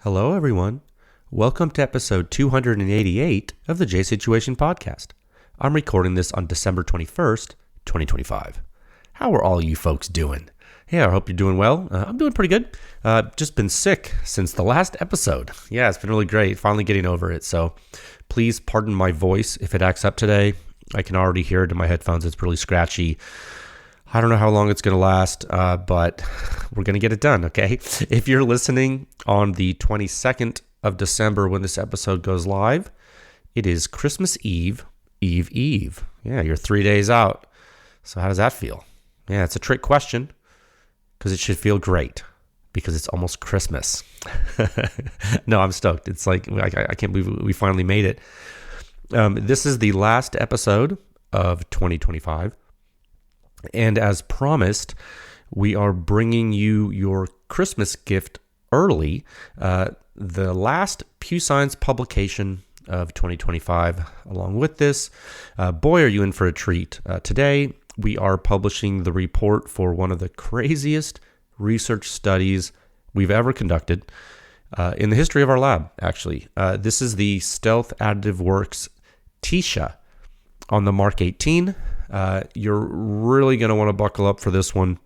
Hello, everyone. Welcome to episode 288 of the J Situation Podcast. I'm recording this on December 21st, 2025. How are all you folks doing? Yeah, I hope you're doing well. I'm doing pretty good. Just been sick since the last episode. Yeah, it's been really great. Finally getting over it. So please pardon my voice if it acts up today. I can already hear it in my headphones. It's really scratchy. I don't know how long it's going to last, but we're going to get it done, okay? If you're listening on the 22nd of December when this episode goes live, it is Christmas Eve, Eve. Yeah, you're 3 days out. So how does that feel? Yeah, it's a trick question because it should feel great because it's almost Christmas. No, I'm stoked. It's like, I can't believe we finally made it. This is the last episode of 2025. And as promised, we are bringing you your Christmas gift early. The last Pew Science publication of 2025. Along with this, boy, are you in for a treat. Today, we are publishing the report for one of the craziest research studies we've ever conducted in the history of our lab, actually. This is the Stealth Additive Works Tisha on the Mark 18. You're really going to want to buckle up for this one.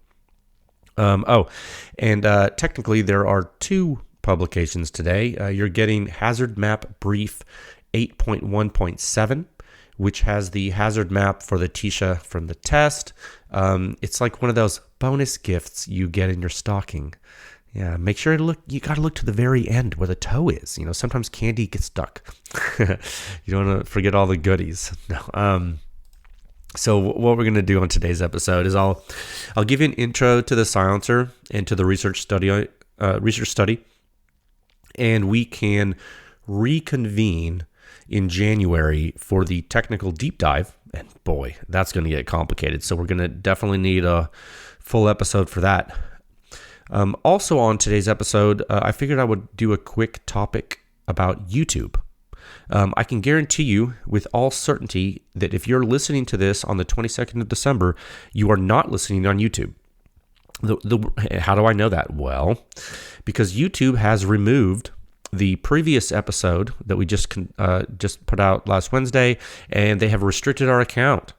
Technically there are two publications today. You're getting Hazard Map Brief 8.1.7, which has the hazard map for the Tisha from the test. It's like one of those bonus gifts you get in your stocking. Yeah, make sure you got to look to the very end where the toe is. You know, sometimes candy gets stuck. You don't want to forget all the goodies. No. So what we're going to do on today's episode is I'll give you an intro to the silencer and to the research study, and we can reconvene in January for the technical deep dive. And boy, that's going to get complicated. So we're going to definitely need a full episode for that. Also on today's episode, I figured I would do a quick topic about YouTube. I can guarantee you with all certainty that if you're listening to this on the 22nd of December, you are not listening on YouTube. How do I know that? Well, because YouTube has removed the previous episode that we just put out last Wednesday, and they have restricted our account.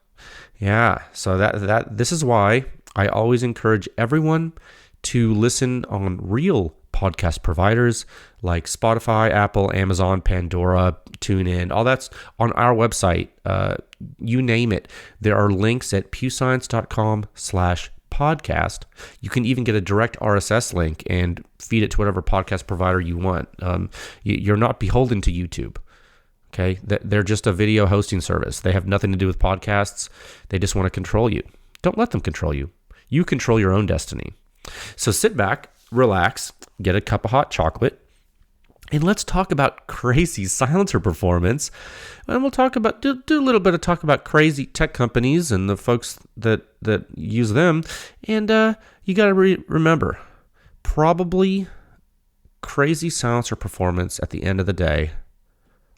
Yeah, so that this is why I always encourage everyone to listen on real podcast providers like Spotify, Apple, Amazon, Pandora, TuneIn, all that's on our website. You name it. There are links at pewscience.com/podcast. You can even get a direct RSS link and feed it to whatever podcast provider you want. You're not beholden to YouTube. Okay, they're just a video hosting service. They have nothing to do with podcasts. They just want to control you. Don't let them control you. You control your own destiny. So sit back, relax, get a cup of hot chocolate, and let's talk about crazy silencer performance. And we'll talk about do a little bit of talk about crazy tech companies and the folks that use them. And you got to remember, probably crazy silencer performance at the end of the day,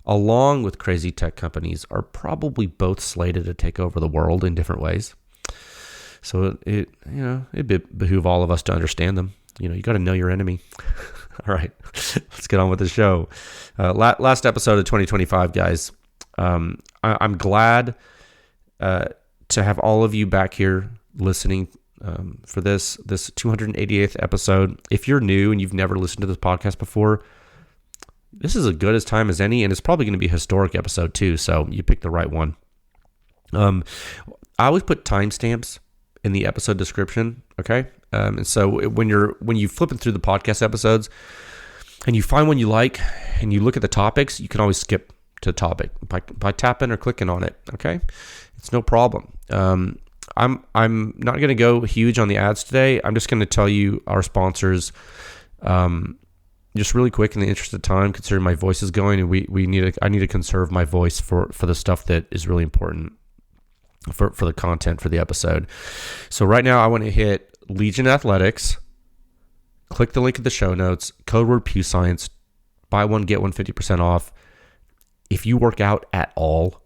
along with crazy tech companies, are probably both slated to take over the world in different ways. So it behoove all of us to understand them. You got to know your enemy. All right, let's get on with the show. Last episode of 2025, guys. I'm glad to have all of you back here listening for this 288th episode. If you're new and you've never listened to this podcast before, this is as good a time as any, and it's probably going to be a historic episode too. So you picked the right one. I always put timestamps in the episode description, okay? And so when you flipping through the podcast episodes and you find one you like and you look at the topics, you can always skip to the topic by tapping or clicking on it, okay? It's no problem. I'm not going to go huge on the ads today. I'm just going to tell you our sponsors just really quick in the interest of time, considering my voice is going, and I need to conserve my voice for the stuff that is really important for the content for the episode. So right now I want to hit Legion Athletics, click the link in the show notes, code word Pew Science, buy one, get one 50% off. If you work out at all,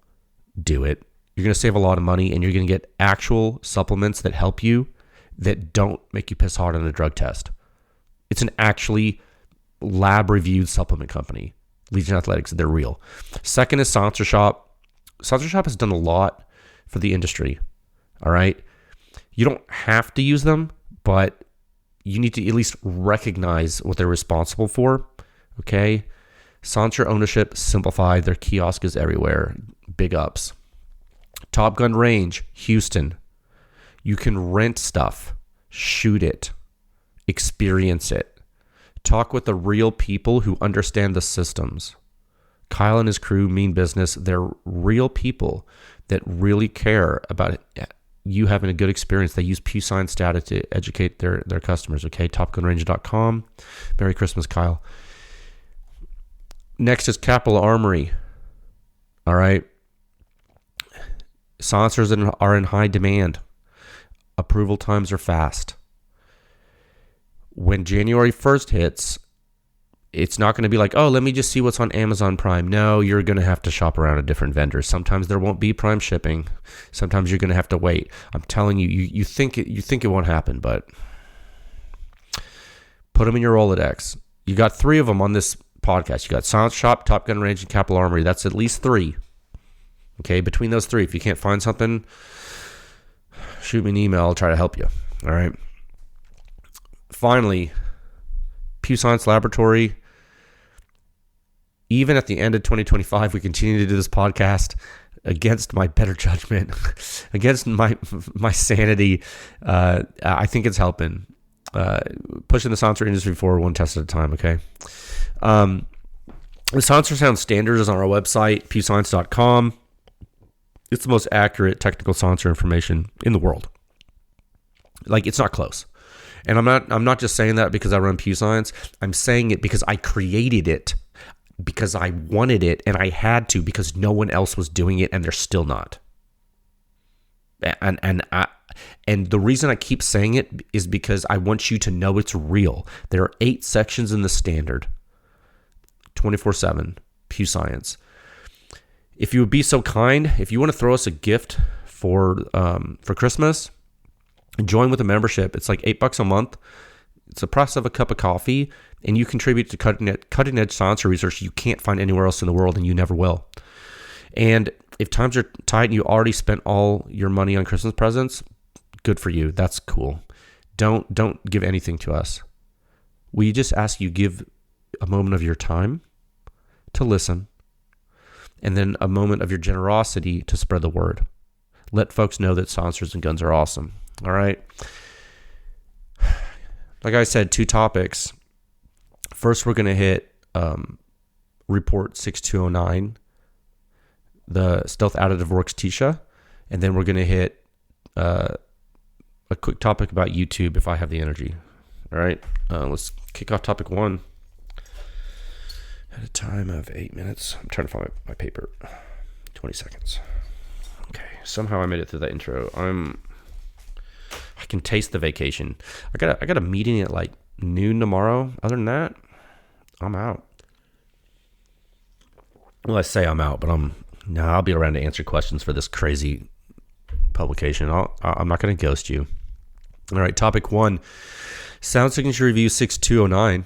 do it. You're going to save a lot of money, and you're going to get actual supplements that help you, that don't make you piss hard on a drug test. It's an actually lab-reviewed supplement company. Legion Athletics, they're real. Second is Sponsor Shop. Sponsor Shop has done a lot for the industry, all right? You don't have to use them, but you need to at least recognize what they're responsible for, okay? Sponsor ownership simplified. Their kiosk is everywhere. Big ups. Top Gun Range, Houston. You can rent stuff, shoot it, experience it. Talk with the real people who understand the systems. Kyle and his crew mean business. They're real people that really care about you having a good experience. They use Pew Science data to educate their customers, okay? TopGunRange.com. Merry Christmas, Kyle. Next is Capital Armory. All right. Sponsors are in high demand. Approval times are fast. When January 1st hits, it's not going to be like, oh, let me just see what's on Amazon Prime. No, you're going to have to shop around at different vendors. Sometimes there won't be Prime shipping. Sometimes you're going to have to wait. I'm telling you, you think it won't happen, but put them in your Rolodex. You got 3 of them on this podcast. You got Sound Shop, Top Gun Range, and Capital Armory. That's at least 3. Okay, between those 3, if you can't find something, shoot me an email. I'll try to help you. All right. Finally, Pew Science Laboratory. Even at the end of 2025, we continue to do this podcast against my better judgment, against my sanity. I think it's helping. Pushing the sponsor industry forward one test at a time, okay? The sponsor sound standard is on our website, pewscience.com. It's the most accurate technical sponsor information in the world. Like, it's not close. And I'm not just saying that because I run Pew Science. I'm saying it because I created it, because I wanted it, and I had to because no one else was doing it, and they're still not. And the reason I keep saying it is because I want you to know it's real. There are 8 sections in the standard, 24/7, Pew Science. If you would be so kind, if you want to throw us a gift for Christmas, join with a membership. It's like $8 a month. It's the price of a cup of coffee, and you contribute to cutting edge science research you can't find anywhere else in the world, and you never will. And if times are tight and you already spent all your money on Christmas presents, good for you. That's cool. Don't give anything to us. We just ask you give a moment of your time to listen, and then a moment of your generosity to spread the word. Let folks know that sponsors and guns are awesome. All right. Like I said, 2 topics. First, we're going to hit Report 6209, the Stealth Additive Works Tisha, and then we're going to hit a quick topic about YouTube if I have the energy. All right. Let's kick off topic 1 at a time of 8 minutes. I'm trying to find my paper. 20 seconds. Okay. Somehow I made it through that intro. I can taste the vacation. I got a meeting at like noon tomorrow. Other than that, I'm out. Well, I say I'm out, but I'll be around to answer questions for this crazy publication. I'm not going to ghost you. All right, topic 1, Sound Signature Review 6209,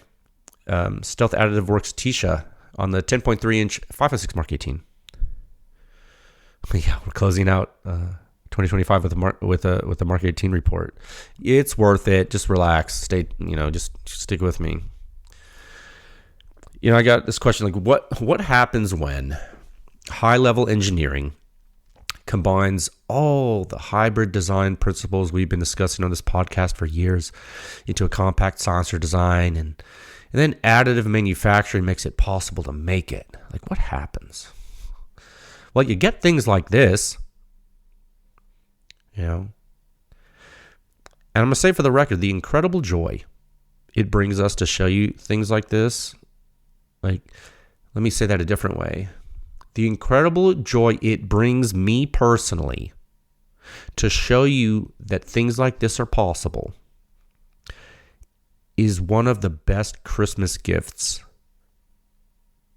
Stealth Additive Works Tisha on the 10.3-inch 5.6 Mark 18. Yeah, we're closing out 2025 with a Mark 18 report. It's worth it. Just relax. Stay. Just stick with me. I got this question like, what happens when high-level engineering combines all the hybrid design principles we've been discussing on this podcast for years into a compact sensor design, and then additive manufacturing makes it possible to make it? Like, what happens? Well, you get things like this, And I'm going to say for the record, the incredible joy it brings us to show you things like this. Like, let me say that a different way. The incredible joy it brings me personally to show you that things like this are possible is one of the best Christmas gifts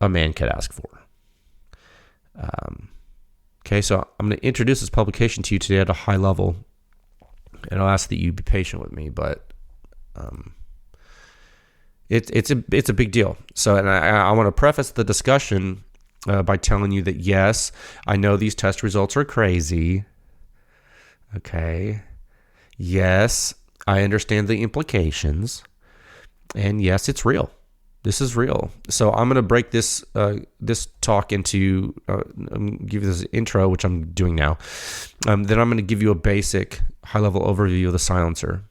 a man could ask for. Okay, so I'm going to introduce this publication to you today at a high level, and I'll ask that you be patient with me, but It's a big deal. So, and I want to preface the discussion by telling you that yes, I know these test results are crazy. Okay. Yes, I understand the implications, and yes, it's real. This is real. So I'm going to break this talk into, give you this intro, which I'm doing now. Then I'm going to give you a basic high-level overview of the silencer.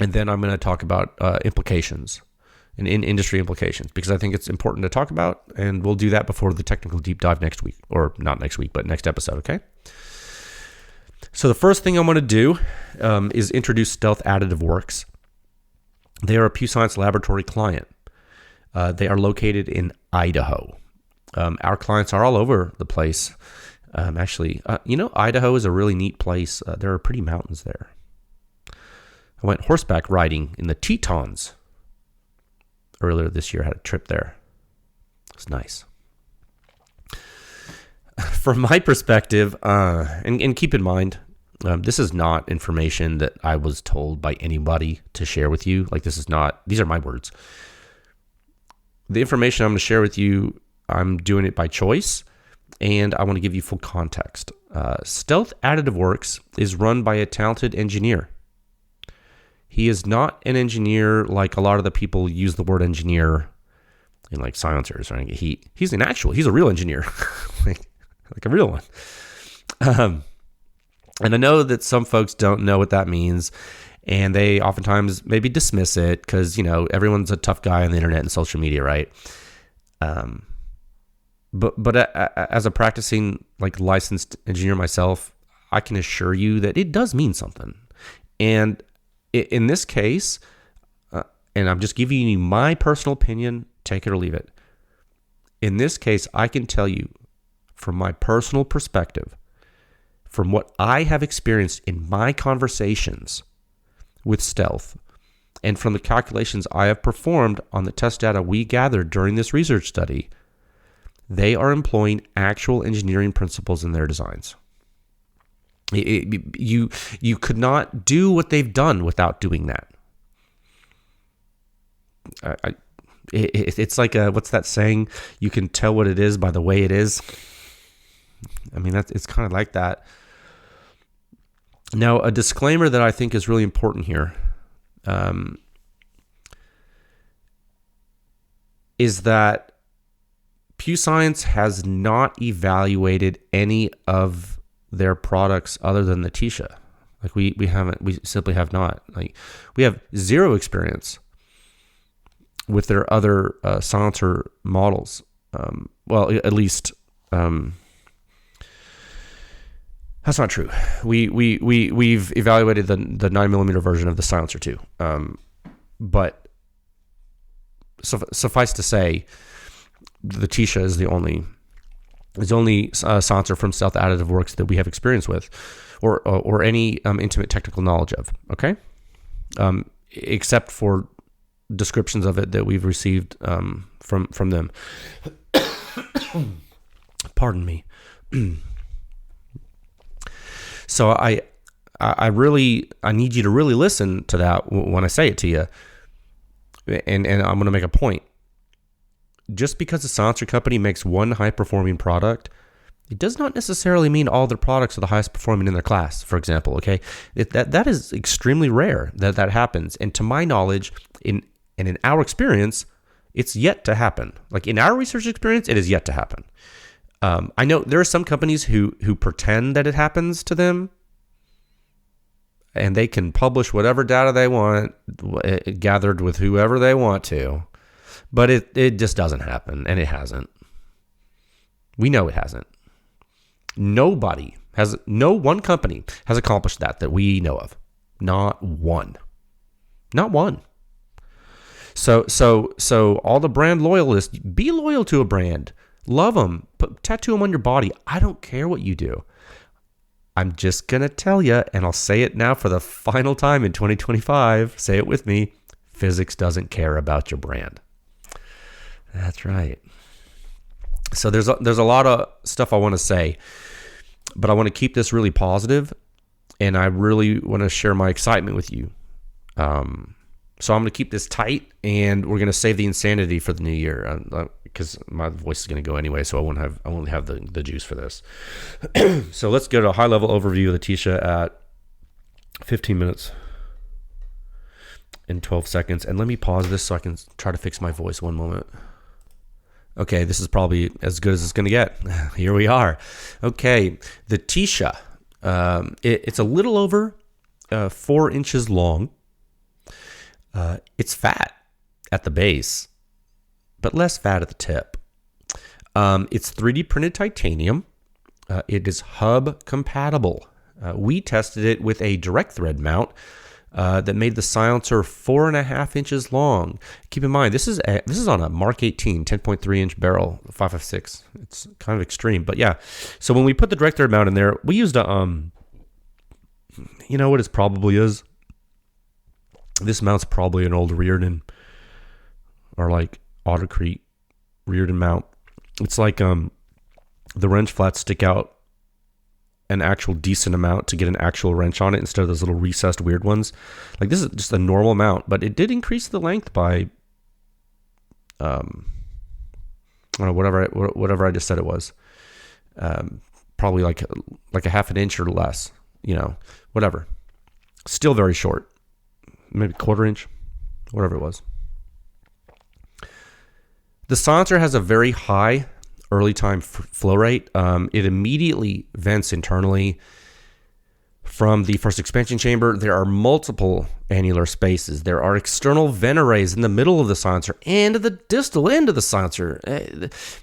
And then I'm going to talk about implications and industry implications, because I think it's important to talk about, and we'll do that before the technical deep dive next week, or not next week, but next episode, okay? So the first thing I'm going to do is introduce Stealth Additive Works. They are a PewScience laboratory client. They are located in Idaho. Our clients are all over the place. Actually, Idaho is a really neat place. There are pretty mountains there. I went horseback riding in the Tetons earlier this year. I had a trip there. It was nice. From my perspective, and keep in mind, this is not information that I was told by anybody to share with you. Like, these are my words. The information I'm going to share with you, I'm doing it by choice, and I want to give you full context. Stealth Additive Works is run by a talented engineer. He is not an engineer like a lot of the people use the word engineer in like silencers. Right? He's a real engineer, like a real one. And I know that some folks don't know what that means, and they oftentimes maybe dismiss it because, everyone's a tough guy on the internet and social media, right? But as a practicing like licensed engineer myself, I can assure you that it does mean something. And in this case, and I'm just giving you my personal opinion, take it or leave it. In this case, I can tell you from my personal perspective, from what I have experienced in my conversations with Stealth, and from the calculations I have performed on the test data we gathered during this research study, they are employing actual engineering principles in their designs. You could not do what they've done without doing that. It's like what's that saying? You can tell what it is by the way it is. I mean, it's kind of like that. Now, a disclaimer that I think is really important here is that PewScience has not evaluated any of their products other than the Tisha. Like we simply have not. Like, we have zero experience with their other silencer models. Well, at least that's not true. We've evaluated the 9mm version of the silencer too. But suffice to say, the Tisha is the only silencer from Stealth Additive Works that we have experience with, or any intimate technical knowledge of. Okay, except for descriptions of it that we've received from them. Pardon me. So I need you to really listen to that when I say it to you, and I'm going to make a point. Just because a silencer company makes one high-performing product, it does not necessarily mean all their products are the highest performing in their class, for example, okay? That is extremely rare that happens. And to my knowledge, in our experience, it's yet to happen. Like, in our research experience, it is yet to happen. I know there are some companies who pretend that it happens to them, and they can publish whatever data they want, gathered with whoever they want to. But it just doesn't happen, and it hasn't. We know it hasn't. No one company has accomplished that we know of. Not one. Not one. So all the brand loyalists, be loyal to a brand. Love them. Tattoo them on your body. I don't care what you do. I'm just going to tell you, and I'll say it now for the final time in 2025. Say it with me. Physics doesn't care about your brand. That's right. So there's a lot of stuff I want to say, but I want to keep this really positive, and I really want to share my excitement with you. So I'm going to keep this tight, and we're going to save the insanity for the new year, because my voice is going to go anyway, so I won't have the juice for this. So let's go to a high-level overview of the Tisha at 15 minutes and 12 seconds. And let me pause this so I can try to fix my voice one moment. Okay, this is probably as good as it's going to get. Here we are. Okay, the Tisha. It's a little over 4 inches long. It's fat at the base, but less fat at the tip. It's 3D printed titanium. It is hub compatible. We tested it with a direct thread mount that made the silencer 4.5 inches long. Keep in mind, this is on a Mark 18 10.3 inch barrel 5.56. It's kind of extreme, but yeah. So when we put the direct thread mount in there, we used a you know what it probably is. This mount's probably an old Reardon or like Autocrete Reardon mount. It's like the wrench flats stick out an actual decent amount to get an actual wrench on it instead of those little recessed weird ones. Like this is just a normal mount, but it did increase the length by I don't know, whatever I just said it was. Probably like a half an inch or less, whatever. Still very short. Maybe quarter inch, whatever it was. The silencer has a very high early time flow rate. It immediately vents internally from the first expansion chamber. There are multiple annular spaces. There are external vent arrays in the middle of the silencer and at the distal end of the silencer.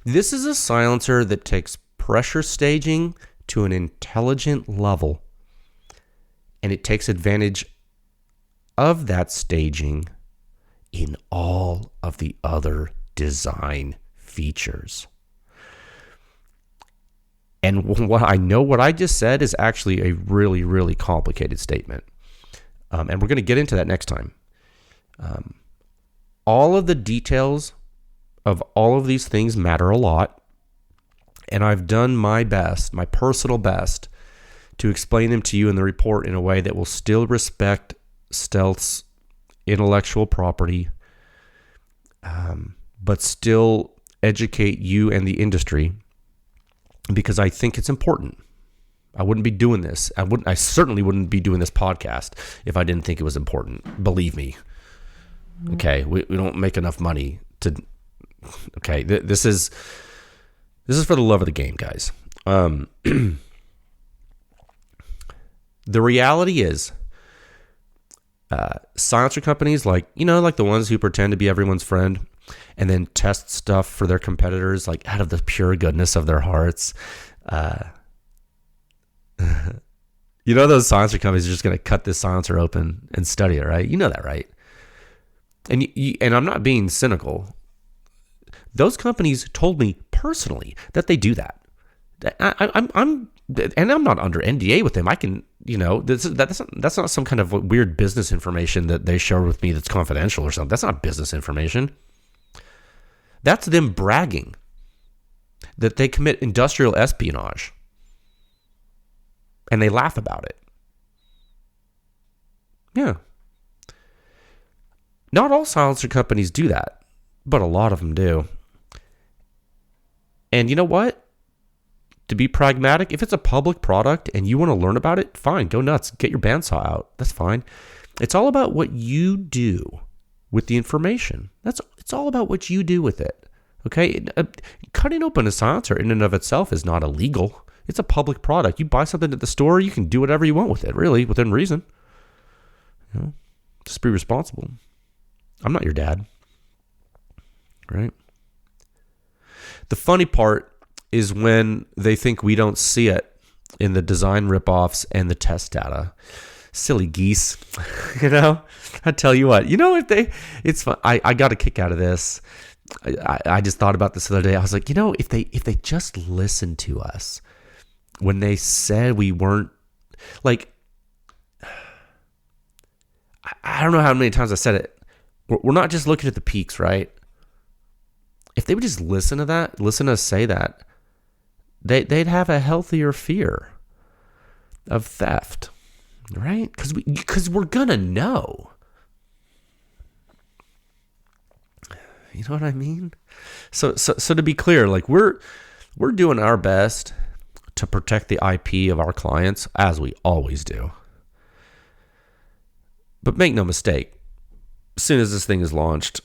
This is a silencer that takes pressure staging to an intelligent level, and it takes advantage of that staging in all of the other design features. And what I just said is actually a really, really complicated statement. And we're going to get into that next time. All of the details of all of these things matter a lot. And I've done my best, my personal best, to explain them to you in the report in a way that will still respect Stealth's intellectual property, but still educate you and the industry, because I think it's important. I wouldn't be doing this. I certainly wouldn't be doing this podcast if I didn't think it was important. Believe me. Okay, we don't make enough money to. Okay, this is for the love of the game, guys. The reality is, silencer companies like the ones who pretend to be everyone's friend and then test stuff for their competitors, like out of the pure goodness of their hearts. Those silencer companies are just going to cut this silencer open and study it, right? You know that, right? And and I'm not being cynical. Those companies told me personally that they do that. I'm not under NDA with them. I can, that's not some kind of weird business information that they share with me that's confidential or something. That's not business information. That's them bragging that they commit industrial espionage, and they laugh about it. Yeah. Not all silencer companies do that, but a lot of them do. And you know what? To be pragmatic, if it's a public product and you want to learn about it, fine, go nuts. Get your bandsaw out. That's fine. It's all about what you do with the information. It's all about what you do with it. Okay? Cutting open a silencer in and of itself is not illegal. It's a public product. You buy something at the store, you can do whatever you want with it, really, within reason. Just be responsible. I'm not your dad. Right? The funny part is when they think we don't see it in the design ripoffs and the test data. Silly geese. I tell you what, it's fun. I got a kick out of this. I just thought about this the other day. I was like, if they just listened to us when they said we weren't, like, I don't know how many times I said it. We're not just looking at the peaks, right? If they would just listen to us say that, they'd have a healthier fear of theft, right? Because we're gonna know. You know what I mean? So to be clear, like we're doing our best to protect the IP of our clients, as we always do. But make no mistake, as soon as this thing is launched,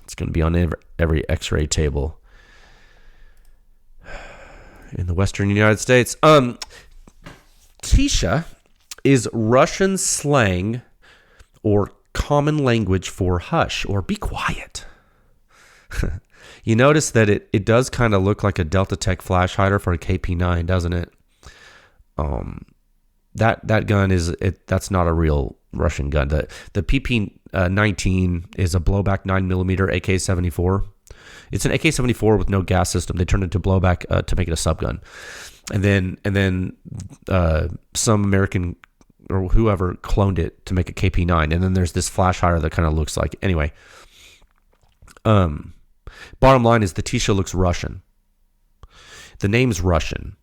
it's going to be on every X-ray table in the Western United States. Tisha is Russian slang or common language for hush or be quiet. You notice that it does kind of look like a Delta Tech flash hider for a KP9, doesn't it? That gun that's not a real Russian gun. The PP19 is a blowback 9mm AK-74. It's an AK-74 with no gas system. They turned it to blowback to make it a subgun, and then some American or whoever cloned it to make a KP9. And then there's this flash hider that kind of looks like. Anyway, bottom line is the Tisha looks Russian. The name's Russian,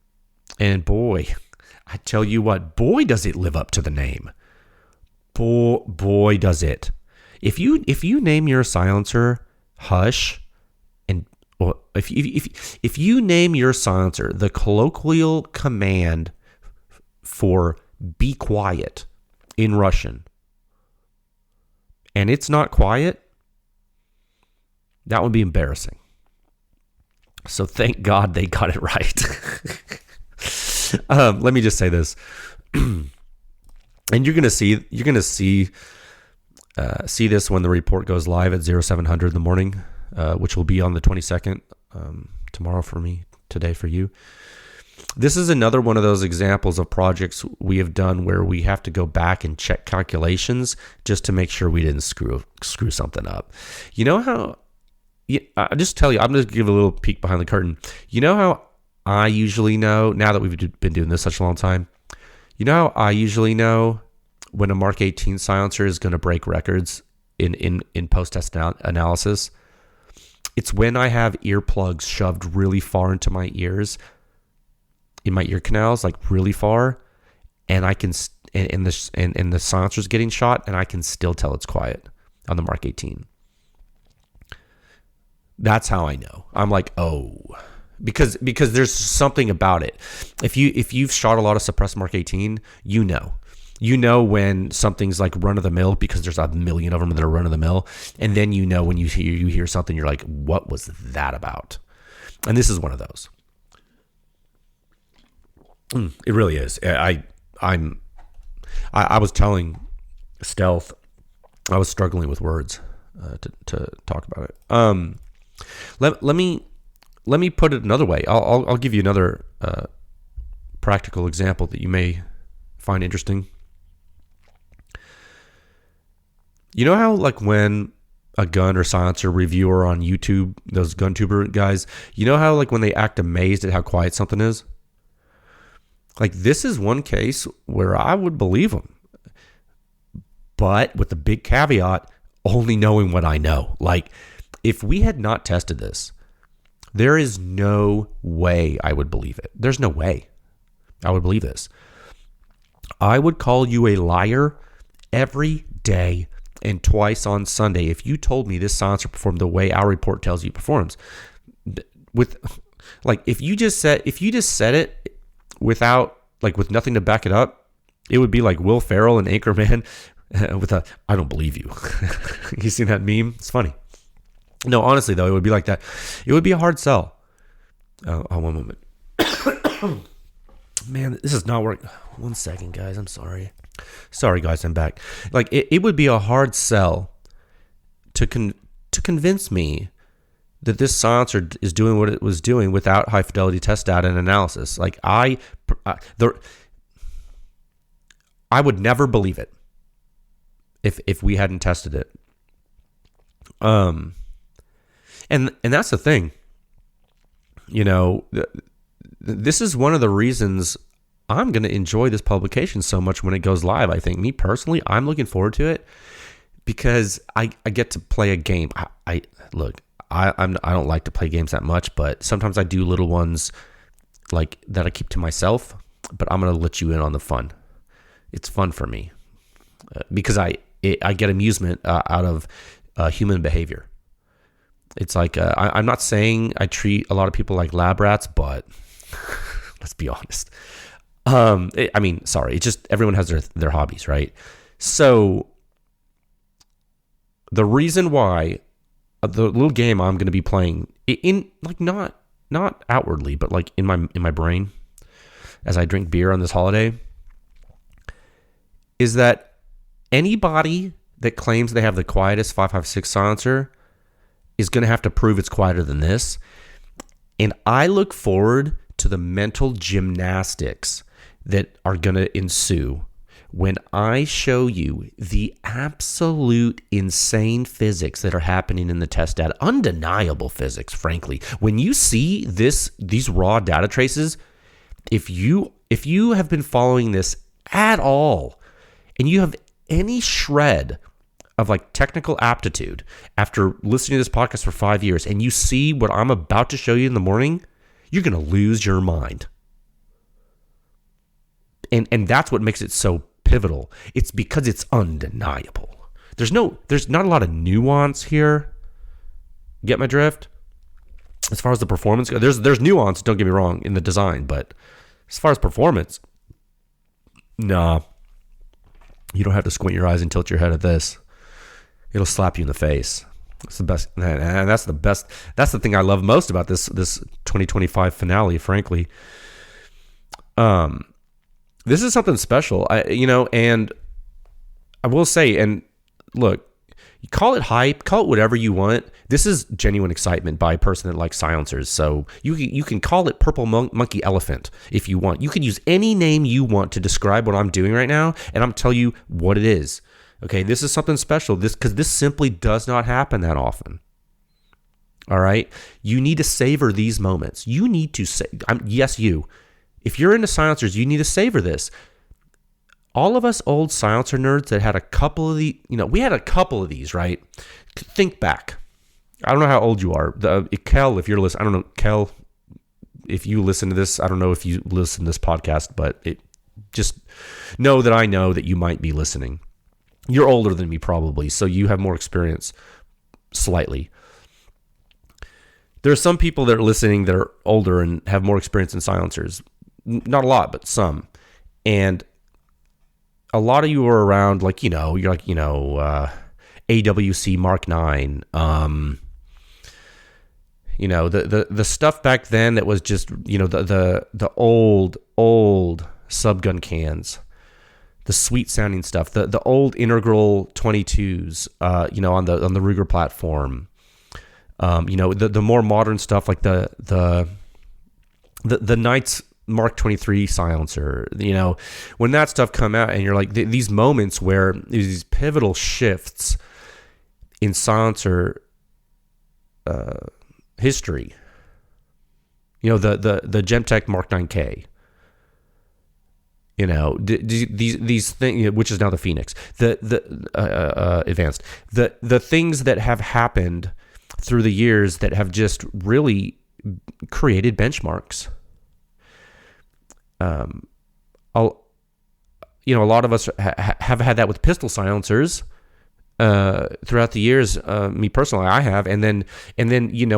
and boy, I tell you what, boy does it live up to the name. Boy does it. If you name your silencer Hush, and well, if you name your silencer the colloquial command for be quiet in Russian, and it's not quiet, that would be embarrassing. So thank God they got it right. Let me just say this, and you're gonna see this when the report goes live at 0700 in the morning, which will be on the 22nd, tomorrow for me, today for you. This is another one of those examples of projects we have done where we have to go back and check calculations just to make sure we didn't screw something up. You know how? I'll just tell you. I'm going to give a little peek behind the curtain. You know how I usually know, now that we've been doing this such a long time, you know how I usually know when a Mark 18 silencer is going to break records in post-test analysis? It's when I have earplugs shoved really far into my ears, in my ear canals, like really far, and I can and the silencer's getting shot, and I can still tell it's quiet on the Mark 18. That's how I know. I'm like, oh, because there's something about it. If you've shot a lot of suppressed Mark 18, you know when something's like run of the mill, because there's a million of them that are run of the mill, and then you know when you hear something, you're like, what was that about? And this is one of those. It really is. I was telling Stealth, I was struggling with words to talk about it. Let me put it another way. I'll give you another practical example that you may find interesting. You know how, like, when a gun or silencer reviewer on YouTube, those gun tuber guys, you know how, like, when they act amazed at how quiet something is? Like, this is one case where I would believe them, but with the big caveat, only knowing what I know. Like, if we had not tested this, there is no way I would believe it. There's no way I would believe this. I would call you a liar every day and twice on Sunday if you told me this silencer performed the way our report tells you it performs. With, like, if you just said it without, like, with nothing to back it up, it would be like Will Ferrell and Anchorman with a "I don't believe you." You seen that meme? It's funny. No, honestly though, it would be like that. It would be a hard sell. Oh, one moment. Man, this is not working. 1 second, guys. I'm sorry. Sorry, guys. I'm back. Like, it would be a hard sell to convince me that this silencer is doing what it was doing without high fidelity test data and analysis. Like, I would never believe it if we hadn't tested it. And that's the thing. You know, this is one of the reasons I'm going to enjoy this publication so much when it goes live. I think, me personally, I'm looking forward to it because I get to play a game. I don't like to play games that much, but sometimes I do little ones like that I keep to myself. But I'm going to let you in on the fun. It's fun for me because I get amusement out of human behavior. It's like, I'm not saying I treat a lot of people like lab rats, but let's be honest. It's just everyone has their hobbies, right? So the reason why the little game I'm going to be playing in like not outwardly, but like in my brain as I drink beer on this holiday is that anybody that claims they have the quietest 556 silencer is going to have to prove it's quieter than this. And I look forward to the mental gymnastics that are going to ensue when I show you the absolute insane physics that are happening in the test data, undeniable physics, frankly. When you see these raw data traces, if you have been following this at all, and you have any shred of like technical aptitude after listening to this podcast for 5 years, and you see what I'm about to show you in the morning, you're going to lose your mind. And that's what makes it so pivotal. It's because it's undeniable. There's not a lot of nuance here. Get my drift? As far as the performance goes, there's nuance, don't get me wrong, in the design, but as far as performance, nah. You don't have to squint your eyes and tilt your head at this. It'll slap you in the face. It's the best, and that's the best. That's the thing I love most about this 2025 finale, frankly. This is something special, and I will say, and look, you call it hype, call it whatever you want. This is genuine excitement by a person that likes silencers. So you can call it purple monkey elephant if you want. You can use any name you want to describe what I'm doing right now, and I'm telling you what it is. Okay, this is something special. Because this simply does not happen that often. All right, you need to savor these moments. You need to say, you. If you're into silencers, you need to savor this. All of us old silencer nerds that had a couple of we had a couple of these, right? Think back. I don't know how old you are. Kel, if you're listening, I don't know, Kel, if you listen to this, I don't know if you listen to this podcast, but just know that I know that you might be listening. You're older than me probably, so you have more experience slightly. There are some people that are listening that are older and have more experience in silencers. Not a lot, but some. And a lot of you are around, like, you're like, AWC Mark 9. The stuff back then that was just, the old subgun cans, the sweet sounding stuff, the old Integral 22s, on the Ruger platform. The more modern stuff like the Knights Mark 23 silencer, when that stuff come out, and you're like, these moments where these pivotal shifts in silencer history, the Gemtech Mark 9K, these things, which is now the Phoenix, the advanced, the things that have happened through the years that have just really created benchmarks. A lot of us have had that with pistol silencers throughout the years. Me personally, I have, and then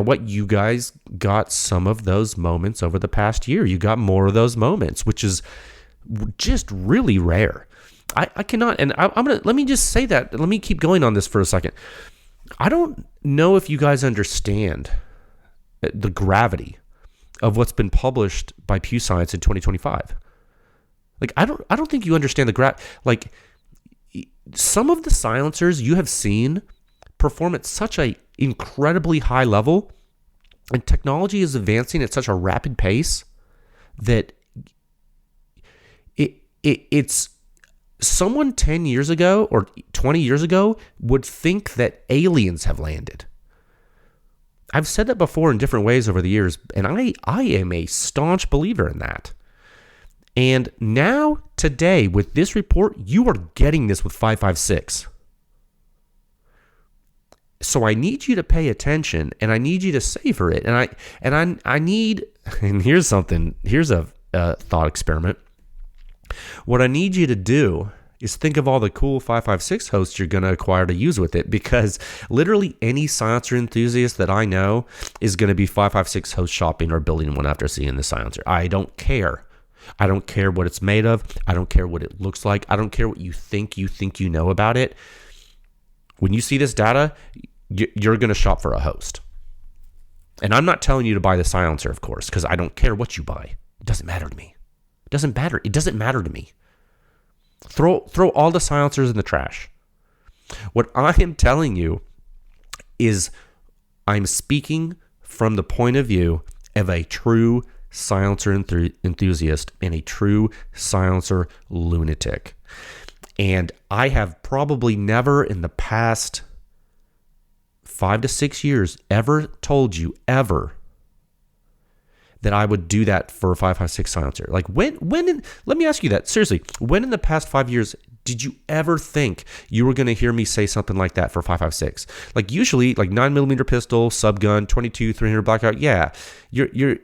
what? You guys got some of those moments over the past year. You got more of those moments, which is just really rare. I cannot, and let me just say that. Let me keep going on this for a second. I don't know if you guys understand the gravity of what's been published by Pew Science in 2025. Like, I don't think you understand like, some of the silencers you have seen perform at such a incredibly high level, and technology is advancing at such a rapid pace that it's someone 10 years ago or 20 years ago would think that aliens have landed. I've said that before in different ways over the years, and I am a staunch believer in that. And now, today, with this report, you are getting this with 556. So I need you to pay attention, and I need you to savor it. And I need, and here's a thought experiment. What I need you to do is think of all the cool 556 hosts you're going to acquire to use with it, because literally any silencer enthusiast that I know is going to be 556 host shopping or building one after seeing the silencer. I don't care. I don't care what it's made of. I don't care what it looks like. I don't care what you think you know about it. When you see this data, you're going to shop for a host. And I'm not telling you to buy the silencer, of course, because I don't care what you buy. It doesn't matter to me. It doesn't matter. It doesn't matter to me. Throw all the silencers in the trash. What I am telling you is I'm speaking from the point of view of a true silencer enthusiast and a true silencer lunatic. And I have probably never in the past 5 to 6 years ever told you ever that I would do that for a 556 silencer. Like when let me ask you that seriously, when in the past 5 years did you ever think you were going to hear me say something like that for 556? Like usually like 9mm pistol, subgun, 22, 300 blackout. Yeah. You're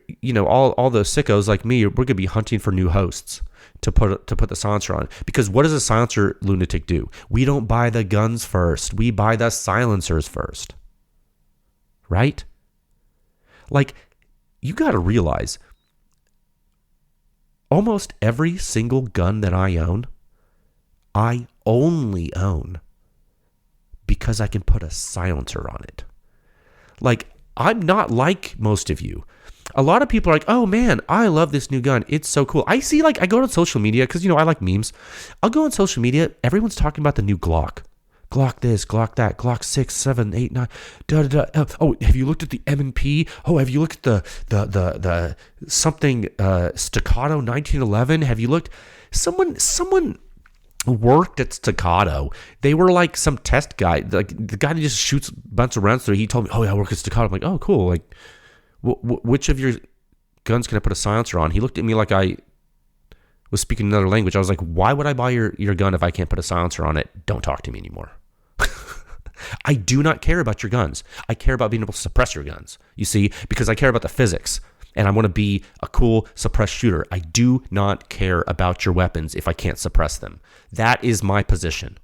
all those sickos like me, we're going to be hunting for new hosts to put the silencer on. Because what does a silencer lunatic do? We don't buy the guns first. We buy the silencers first. Right? Like, you got to realize almost every single gun that I own, I only own because I can put a silencer on it. Like, I'm not like most of you. A lot of people are like, oh man, I love this new gun. It's so cool. I see, like, I go to social media because, I like memes. I'll go on social media. Everyone's talking about the new Glock. Glock this, Glock that, Glock 6, 7, 8, 9, Oh, have you looked at the M&P? Oh, have you looked at the something Staccato 1911? Have you looked? Someone worked at Staccato. They were like some test guy, like the guy that just shoots a bunch of rounds through. He told me, oh yeah, I work at Staccato. I'm like, oh cool. Like, which of your guns can I put a silencer on? He looked at me like I was speaking another language. I was like, why would I buy your gun if I can't put a silencer on it? Don't talk to me anymore. I do not care about your guns. I care about being able to suppress your guns, you see, because I care about the physics and I want to be a cool suppressed shooter. I do not care about your weapons if I can't suppress them. That is my position.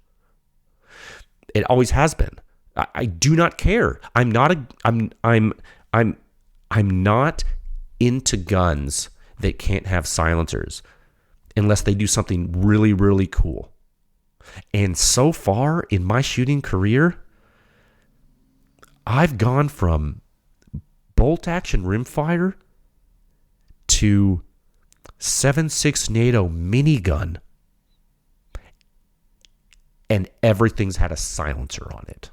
It always has been. I do not care. I'm not into guns that can't have silencers unless they do something really, really cool. And so far in my shooting career, I've gone from bolt action rimfire to 7.6 NATO minigun, and everything's had a silencer on it,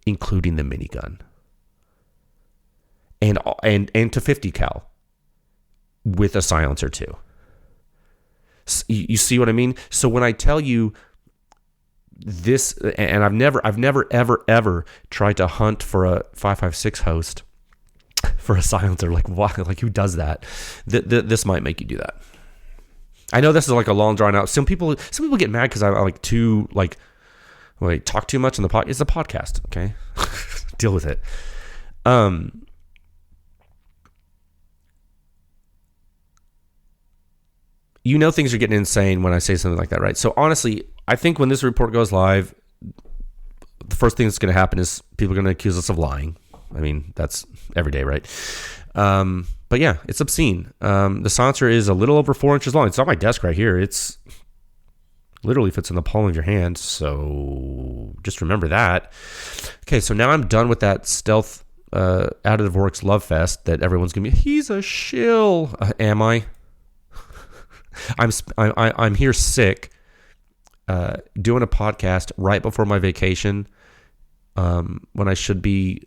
including the minigun, and to 50 cal with a silencer too. You see what I mean? So when I tell you this, and I've never ever tried to hunt for a 556 host for a silencer. Like, why? Like, who does that? This might make you do that. I know this is like a long drawn out. Some people get mad because I like to talk too much on the podcast. It's a podcast, okay? Deal with it. Things are getting insane when I say something like that, right? So honestly, I think when this report goes live, the first thing that's going to happen is people are going to accuse us of lying. I mean, that's every day, right? But yeah, it's obscene. The silencer is a little over 4 inches long. It's on my desk right here. It's literally fits in the palm of your hand. So just remember that. Okay, so now I'm done with that stealth Additive Works love fest that everyone's going to be, he's a shill. Am I? I'm here sick, doing a podcast right before my vacation, when I should be,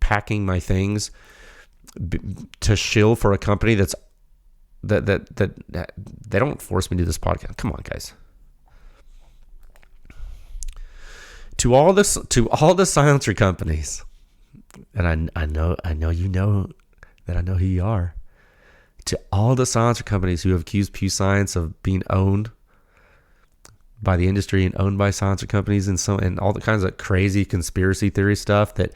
packing my things to shill for a company that they don't force me to do this podcast. Come on, guys. To all the silencer companies, and I know you know that I know who you are. To all the silencer companies who have accused Pew Science of being owned by the industry and owned by silencer companies and all the kinds of crazy conspiracy theory stuff that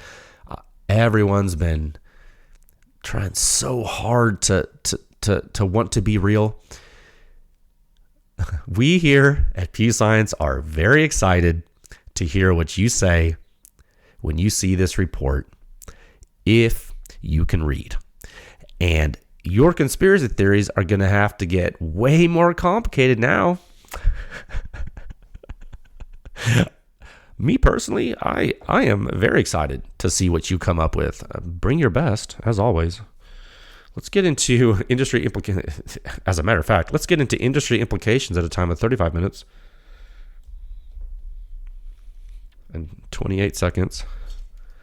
everyone's been trying so hard to want to be real. We here at Pew Science are very excited to hear what you say when you see this report, if you can read. And your conspiracy theories are going to have to get way more complicated now. Me personally, I am very excited to see what you come up with. Bring your best, as always. Let's get into industry implications. As a matter of fact, let's get into industry implications at a time of 35 minutes and 28 seconds.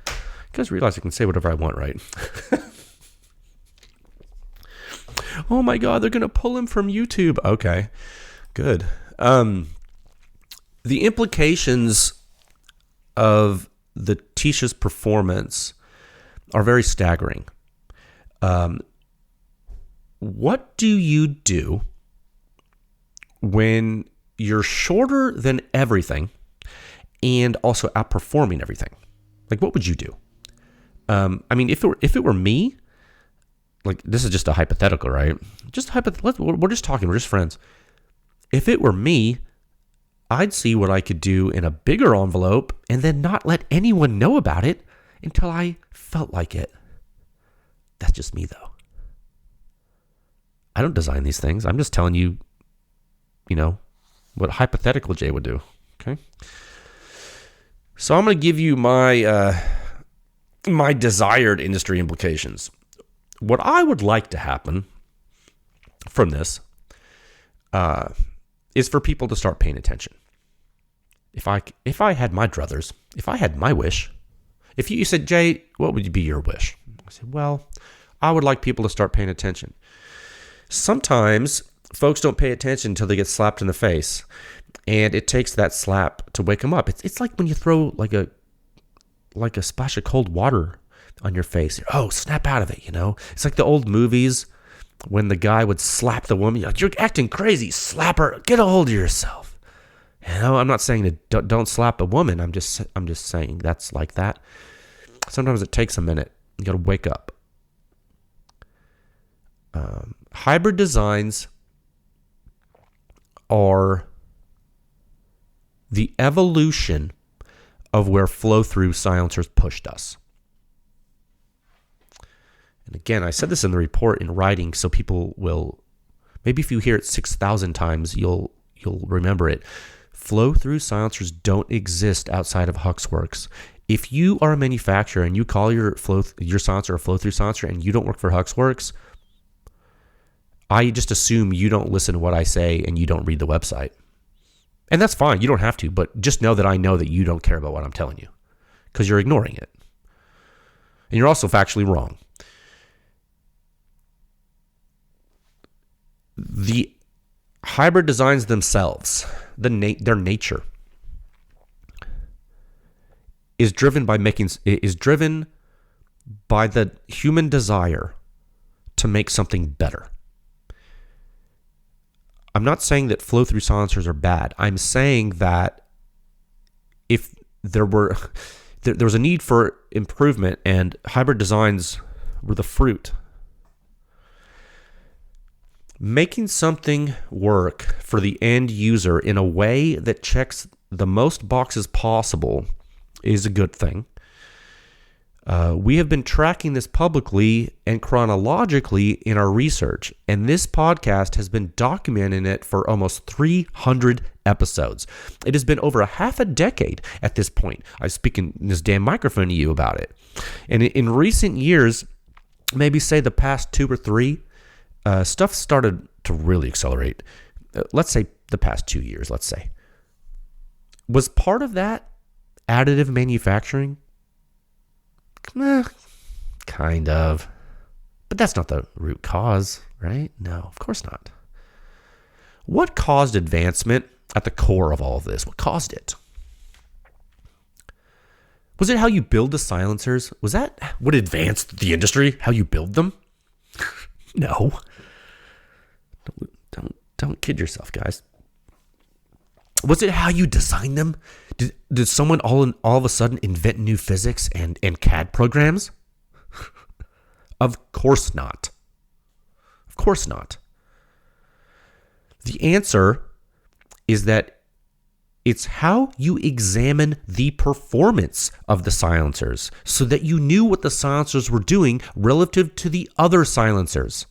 You guys realize I can say whatever I want, right? Oh my God, they're going to pull him from YouTube. Okay, good. The implications of the Tisha's performance are very staggering. What do you do when you're shorter than everything and also outperforming everything? Like, what would you do? I mean, if it were me, like, this is just a hypothetical, right? We're just talking. We're just friends. If it were me, I'd see what I could do in a bigger envelope and then not let anyone know about it until I felt like it. That's just me, though. I don't design these things. I'm just telling you, what hypothetical Jay would do. Okay. So I'm going to give you my desired industry implications. What I would like to happen from this is for people to start paying attention. If I had my druthers, if I had my wish, if you said, Jay, what would be your wish? I said, well, I would like people to start paying attention. Sometimes folks don't pay attention until they get slapped in the face, and it takes that slap to wake them up. It's like when you throw like a splash of cold water on your face. Oh, snap out of it, It's like the old movies when the guy would slap the woman. You're acting crazy, slap her, get a hold of yourself. I'm not saying that don't slap a woman. I'm just saying that's like that. Sometimes it takes a minute. You got to wake up. Hybrid designs are the evolution of where flow-through silencers pushed us. And again, I said this in the report in writing, so people will, maybe if you hear it 6,000 times, you'll remember it. Flow-through silencers don't exist outside of Huxworks. If you are a manufacturer and you call your silencer a flow-through silencer and you don't work for Huxworks, I just assume you don't listen to what I say and you don't read the website. And that's fine. You don't have to, but just know that I know that you don't care about what I'm telling you because you're ignoring it. And you're also factually wrong. The hybrid designs themselves, their nature, is driven by the human desire to make something better. I'm not saying that flow-through silencers are bad. I'm saying that if there was a need for improvement and hybrid designs were the fruit, making something work for the end user in a way that checks the most boxes possible is a good thing. We have been tracking this publicly and chronologically in our research, and this podcast has been documenting it for almost 300 episodes. It has been over a half a decade at this point. I speak in this damn microphone to you about it. And in recent years, maybe say the past 2 or 3, stuff started to really accelerate. Let's say the past 2 years, let's say. Was part of that additive manufacturing? Kind of. But that's not the root cause, right? No, of course not. What caused advancement at the core of all of this? What caused it? Was it how you build the silencers? Was that what advanced the industry? How you build them? No. Don't kid yourself, guys. Was it how you design them? Did someone all of a sudden invent new physics and CAD programs? Of course not. Of course not. The answer is that it's how you examine the performance of the silencers so that you knew what the silencers were doing relative to the other silencers.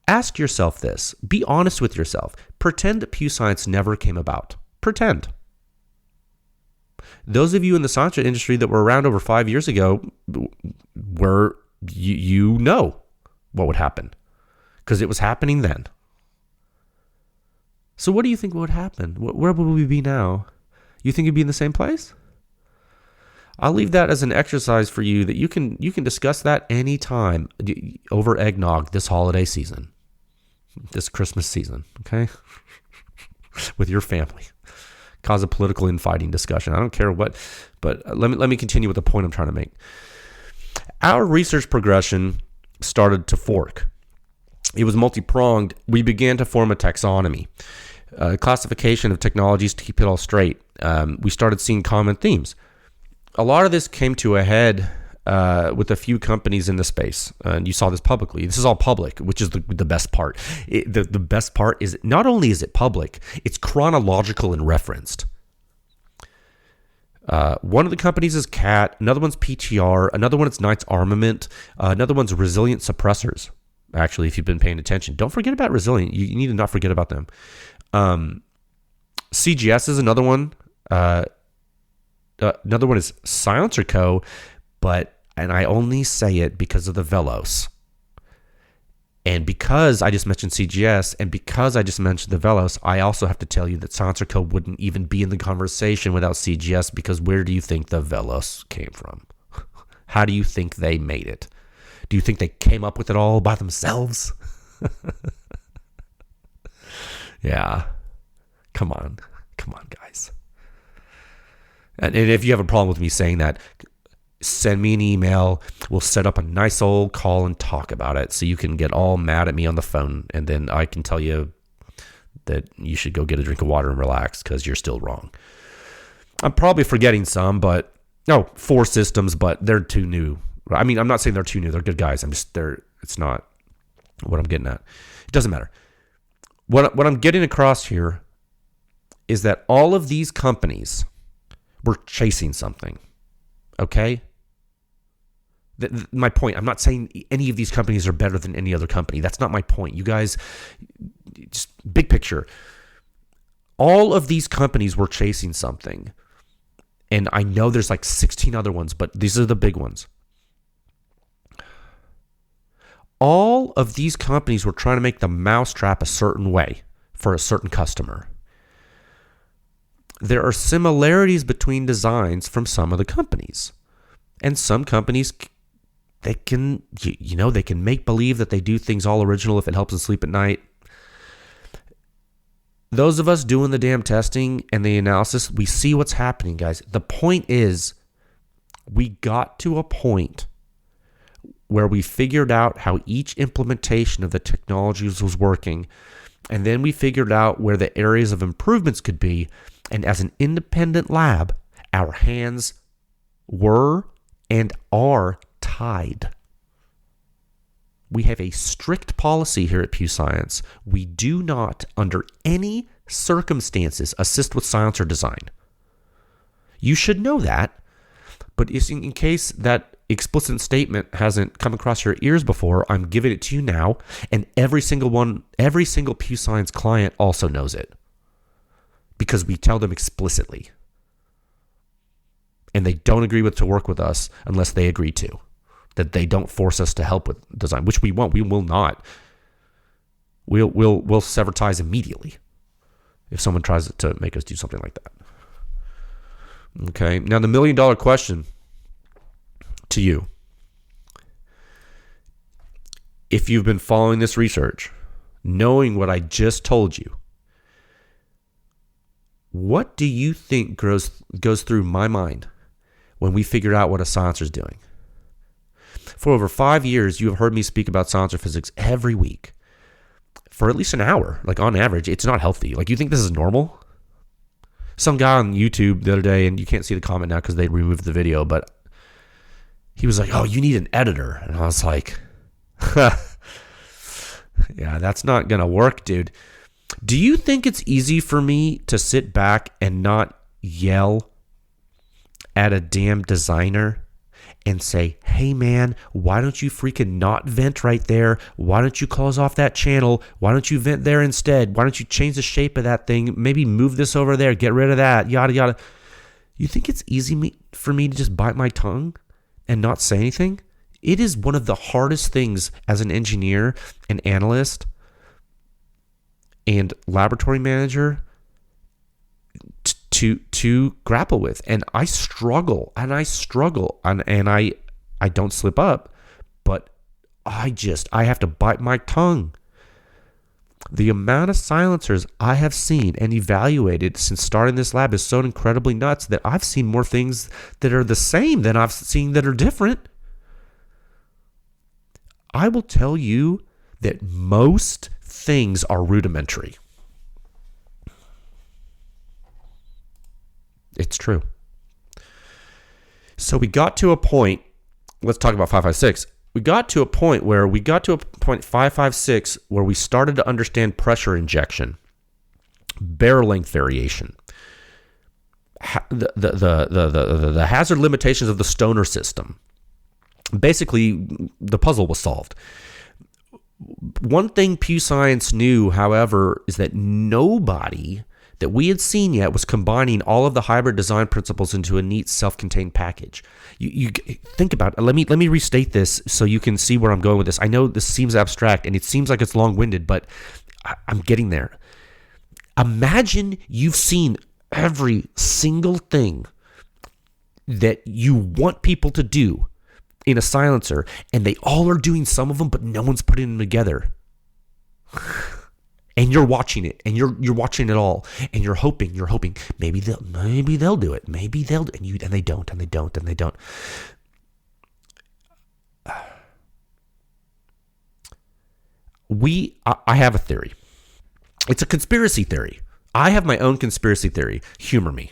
Ask yourself this. Be honest with yourself. Pretend that Pew Science never came about. Pretend. Those of you in the silencer industry that were around over 5 years ago, you know what would happen because it was happening then. So what do you think would happen? Where would we be now? You think you'd be in the same place? I'll leave that as an exercise for you that you can discuss that anytime over eggnog this holiday season, this Christmas season, okay? With your family. Cause a political infighting discussion. I don't care what, but let me continue with the point I'm trying to make. Our research progression started to fork. It was multi-pronged. We began to form a taxonomy, a classification of technologies to keep it all straight. We started seeing common themes. A lot of this came to a head with a few companies in the space, and you saw this publicly. This is all public, which is the best part. The best part is not only is it public, it's chronological and referenced. One of the companies is CAT, another one's PTR, another one is Knights Armament, another one's Resilient Suppressors. Actually, if you've been paying attention, don't forget about Resilient. You need to not forget about them. CGS is another one. Another one is Silencer Co., and I only say it because of the Velos. And because I just mentioned CGS, and because I just mentioned the Velos, I also have to tell you that Silencer Co. wouldn't even be in the conversation without CGS, because where do you think the Velos came from? How do you think they made it? Do you think they came up with it all by themselves? Yeah. Come on, guys. And if you have a problem with me saying that, send me an email. We'll set up a nice old call and talk about it so you can get all mad at me on the phone, and then I can tell you that you should go get a drink of water and relax because you're still wrong. I'm probably forgetting some, but 4 systems, but they're too new. I mean, I'm not saying they're too new. They're good guys. It's not what I'm getting at. It doesn't matter. What I'm getting across here is that all of these companies were chasing something. Okay? My point, I'm not saying any of these companies are better than any other company. That's not my point. You guys, just big picture. All of these companies were chasing something. And I know there's like 16 other ones, but these are the big ones. All of these companies were trying to make the mousetrap a certain way for a certain customer. There are similarities between designs from some of the companies. And some companies, they can make believe that they do things all original if it helps them sleep at night. Those of us doing the damn testing and the analysis, we see what's happening, guys. The point is, we got to a point where we figured out how each implementation of the technologies was working, and then we figured out where the areas of improvements could be, and as an independent lab, our hands were and are tied. We have a strict policy here at Pew Science. We do not, under any circumstances, assist with silencer design. You should know that, but in case that explicit statement hasn't come across your ears before, I'm giving it to you now, and every single Pew Science client also knows it, because we tell them explicitly, and they don't agree to work with us unless they agree to. That they don't force us to help with design, which we won't. We will not. We'll sever ties immediately if someone tries to make us do something like that. Okay. Now the $1 million question to you: if you've been following this research, knowing what I just told you, what do you think goes through my mind when we figure out what a silencer is doing? For over 5 years, you have heard me speak about silencer physics every week for at least an hour. Like, on average, it's not healthy. Like, you think this is normal? Some guy on YouTube the other day, and you can't see the comment now because they removed the video, but he was like, "Oh, you need an editor." And I was like, yeah, that's not going to work, dude. Do you think it's easy for me to sit back and not yell at a damn designer and say, hey man, why don't you freaking not vent right there? Why don't you close off that channel? Why don't you vent there instead? Why don't you change the shape of that thing? Maybe move this over there, get rid of that, yada, yada. You think it's easy for me to just bite my tongue and not say anything? It is one of the hardest things as an engineer, an analyst, and laboratory manager to grapple with. And I struggle and I don't slip up, but I have to bite my tongue. The amount of silencers I have seen and evaluated since starting this lab is so incredibly nuts that I've seen more things that are the same than I've seen that are different. I will tell you that most things are rudimentary. It's true. So we got to a point, let's talk about 556. We got to a point 556 where we started to understand pressure injection, barrel length variation, the hazard limitations of the Stoner system. Basically, the puzzle was solved. One thing Pew Science knew, however, is that nobody that we had seen yet was combining all of the hybrid design principles into a neat self-contained package. You think about it. Let me restate this so you can see where I'm going with this. I know this seems abstract and it seems like it's long-winded, but I'm getting there. Imagine you've seen every single thing that you want people to do in a silencer, and they all are doing some of them, but no one's putting them together. And you're watching it, and you're watching it all, and you're hoping maybe they'll do it, and they don't. I have a theory. It's a conspiracy theory. I have my own conspiracy theory. Humor me.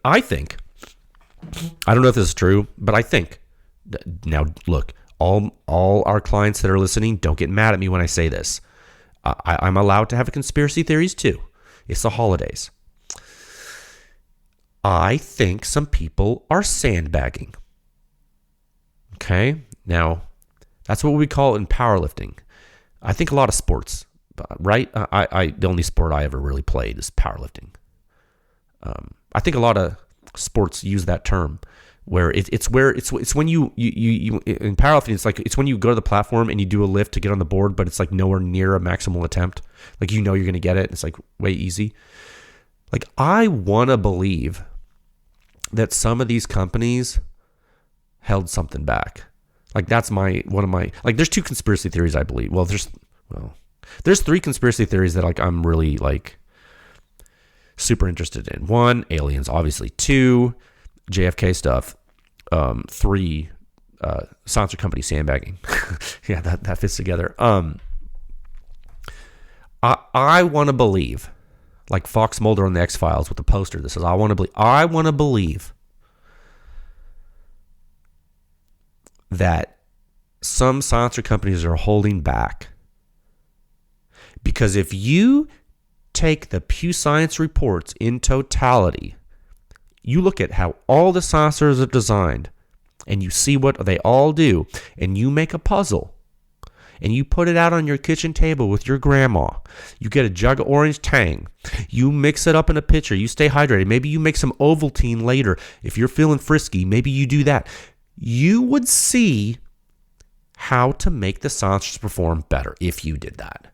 I think, I don't know if this is true, but I think, now look, all our clients that are listening, don't get mad at me when I say this. I'm allowed to have conspiracy theories too. It's the holidays. I think some people are sandbagging. Okay? Now, that's what we call it in powerlifting. I think a lot of sports, right? The only sport I ever really played is powerlifting. I think a lot of sports use that term, where it's when you in powerlifting, it's when you go to the platform and you do a lift to get on the board, but it's like nowhere near a maximal attempt. Like, you're going to get it. It's like way easy. Like, I want to believe that some of these companies held something back. Like, that's one of my, like, there's two conspiracy theories I believe. There's three conspiracy theories that, like, I'm really, like, super interested in. One, aliens, obviously. Two, JFK stuff. Three, sponsor company sandbagging. Yeah, that fits together. I want to believe, like Fox Mulder on the X-Files with the poster that says, I want to believe that some sponsor companies are holding back. Because if you take the Pew Science reports in totality, you look at how all the saucers are designed, and you see what they all do, and you make a puzzle, and you put it out on your kitchen table with your grandma. You get a jug of orange Tang. You mix it up in a pitcher. You stay hydrated. Maybe you make some Ovaltine later. If you're feeling frisky, maybe you do that. You would see how to make the saucers perform better if you did that.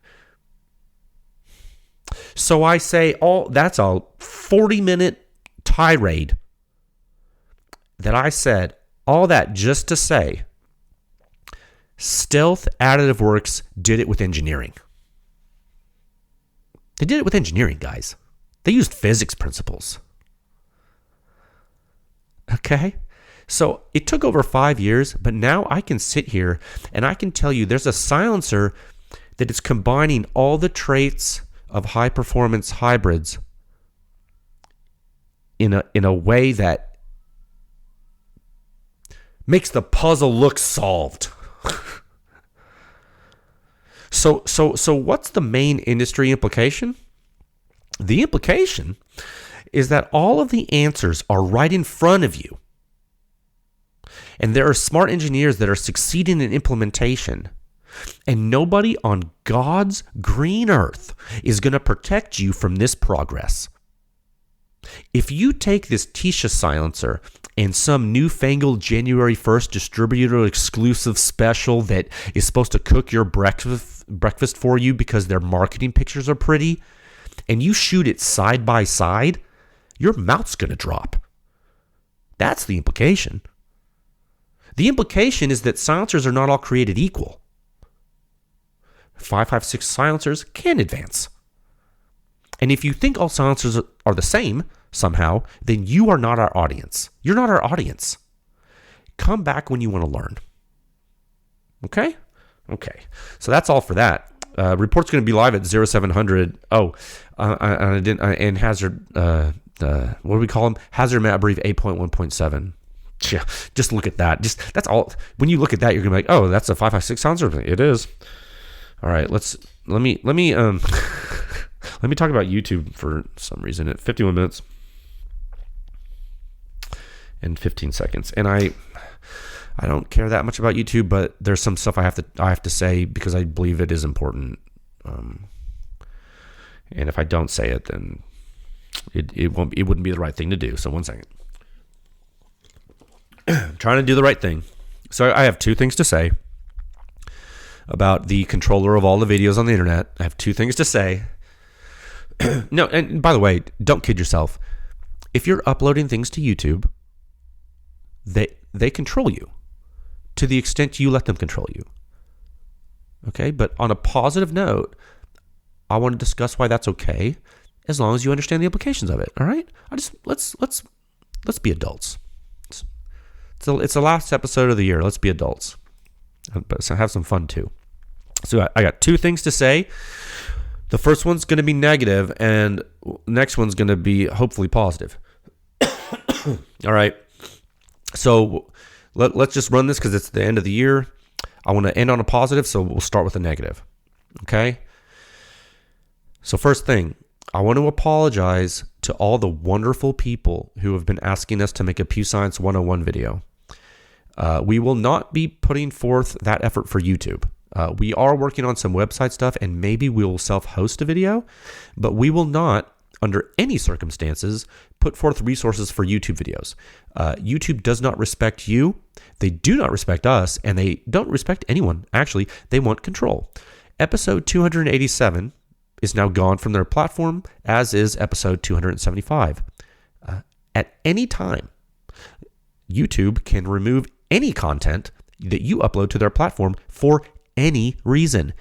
So I say, that's a 40-minute tirade that I said all that just to say Stealth Additive Works did it with engineering. They did it with engineering, guys. They used physics principles. Okay? So it took over 5 years, but now I can sit here and I can tell you there's a silencer that is combining all the traits of high-performance hybrids in a way that makes the puzzle look solved. So what's the main industry implication? The implication is that all of the answers are right in front of you. And there are smart engineers that are succeeding in implementation. And nobody on God's green earth is going to protect you from this progress. If you take this Tisha silencer and some newfangled January 1st distributor exclusive special that is supposed to cook your breakfast for you because their marketing pictures are pretty, and you shoot it side by side, your mouth's going to drop. That's the implication. The implication is that silencers are not all created equal. 556 silencers can advance. And if you think all silencers are the same somehow, then you are not our audience. You're not our audience. Come back when you want to learn. Okay? Okay. So that's all for that. Report's going to be live at 0700. And hazard, what do we call them? Hazard map brief 8.1.7. Yeah, just look at that. That's all. When you look at that, you're gonna be like, oh, that's a 556 silencer. It is. All right, let me let me talk about YouTube for some reason at 51 minutes and 15 seconds. And I don't care that much about YouTube, but there's some stuff I have to say because I believe it is important. And if I don't say it, then it wouldn't be the right thing to do. So 1 second. Trying to do the right thing. So I have two things to say about the controller of all the videos on the internet. I have two things to say. No, and by the way, don't kid yourself. If you're uploading things to YouTube, they control you to the extent you let them control you. Okay, but on a positive note, I want to discuss why that's okay, as long as you understand the implications of it. All right, let's be adults. It's the last episode of the year. Let's be adults, but have some fun too. So I got two things to say. The first one's going to be negative, and next one's going to be hopefully positive. All right. So let's just run this because it's the end of the year. I want to end on a positive, so we'll start with a negative. Okay. So first thing, I want to apologize to all the wonderful people who have been asking us to make a Pew Science 101 video. We will not be putting forth that effort for YouTube. We are working on some website stuff, and maybe we will self-host a video, but we will not, under any circumstances, put forth resources for YouTube videos. YouTube does not respect you. They do not respect us, and they don't respect anyone. Actually, they want control. Episode 287 is now gone from their platform, as is episode 275. At any time, YouTube can remove any content that you upload to their platform for any reason.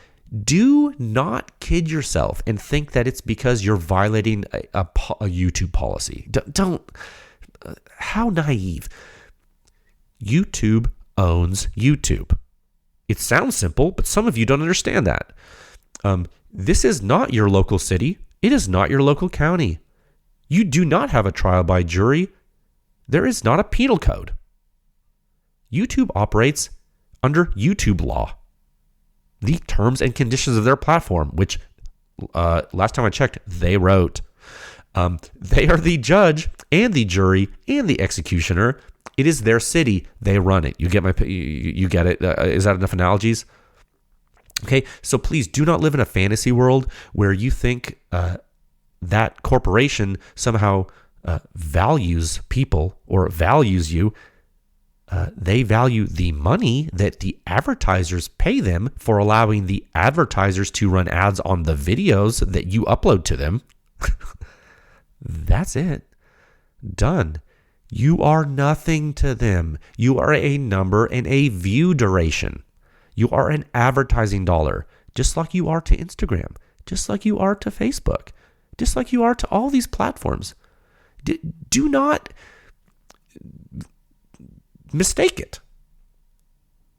Do not kid yourself and think that it's because you're violating a YouTube policy. Don't. How naive. YouTube owns YouTube. It sounds simple, but some of you don't understand that. This is not your local city. It is not your local county. You do not have a trial by jury. There is not a penal code. YouTube operates under YouTube law. The terms and conditions of their platform, which last time I checked, they wrote. They are the judge and the jury and the executioner. It is their city. They run it. You get you get it. Is that enough analogies? Okay, so please do not live in a fantasy world where you think that corporation somehow values people or values you. They value the money that the advertisers pay them for allowing the advertisers to run ads on the videos that you upload to them. That's it. Done. You are nothing to them. You are a number and a view duration. You are an advertising dollar, just like you are to Instagram, just like you are to Facebook, just like you are to all these platforms. Do not mistake it.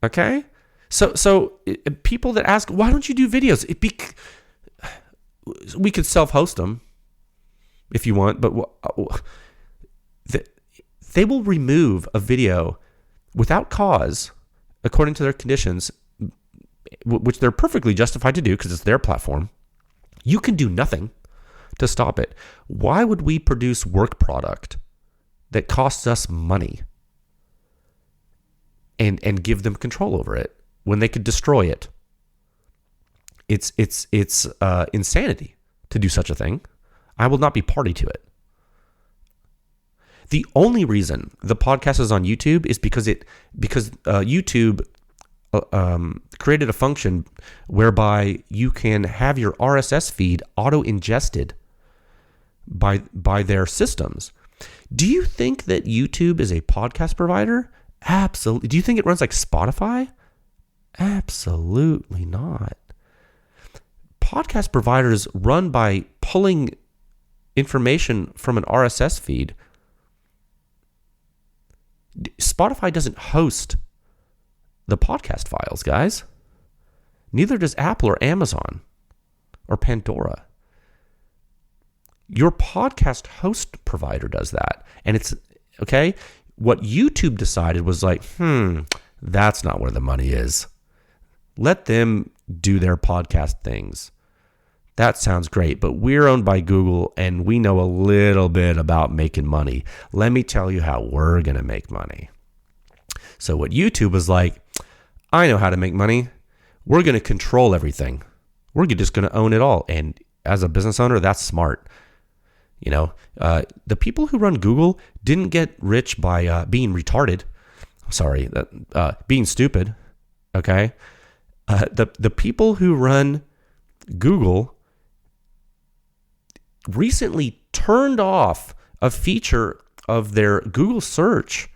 Okay? So people that ask, why don't you do videos? We could self-host them if you want, but they will remove a video without cause, according to their conditions, which they're perfectly justified to do because it's their platform, you can do nothing to stop it. Why would we produce work product that costs us money and give them control over it when they could destroy it? It's insanity to do such a thing. I will not be party to it. The only reason the podcast is on YouTube is because YouTube created a function whereby you can have your RSS feed auto-ingested by their systems. Do you think that YouTube is a podcast provider? Absolutely. Do you think it runs like Spotify? Absolutely not. Podcast providers run by pulling information from an RSS feed. Spotify doesn't host the podcast files, guys. Neither does Apple or Amazon or Pandora. Your podcast host provider does that. And it's, okay, what YouTube decided was like, that's not where the money is. Let them do their podcast things. That sounds great, but we're owned by Google and we know a little bit about making money. Let me tell you how we're going to make money. So what YouTube was like, I know how to make money. We're going to control everything. We're just going to own it all. And as a business owner, that's smart. You know, the people who run Google didn't get rich by being retarded. Sorry, being stupid. Okay. The people who run Google recently turned off a feature of their Google search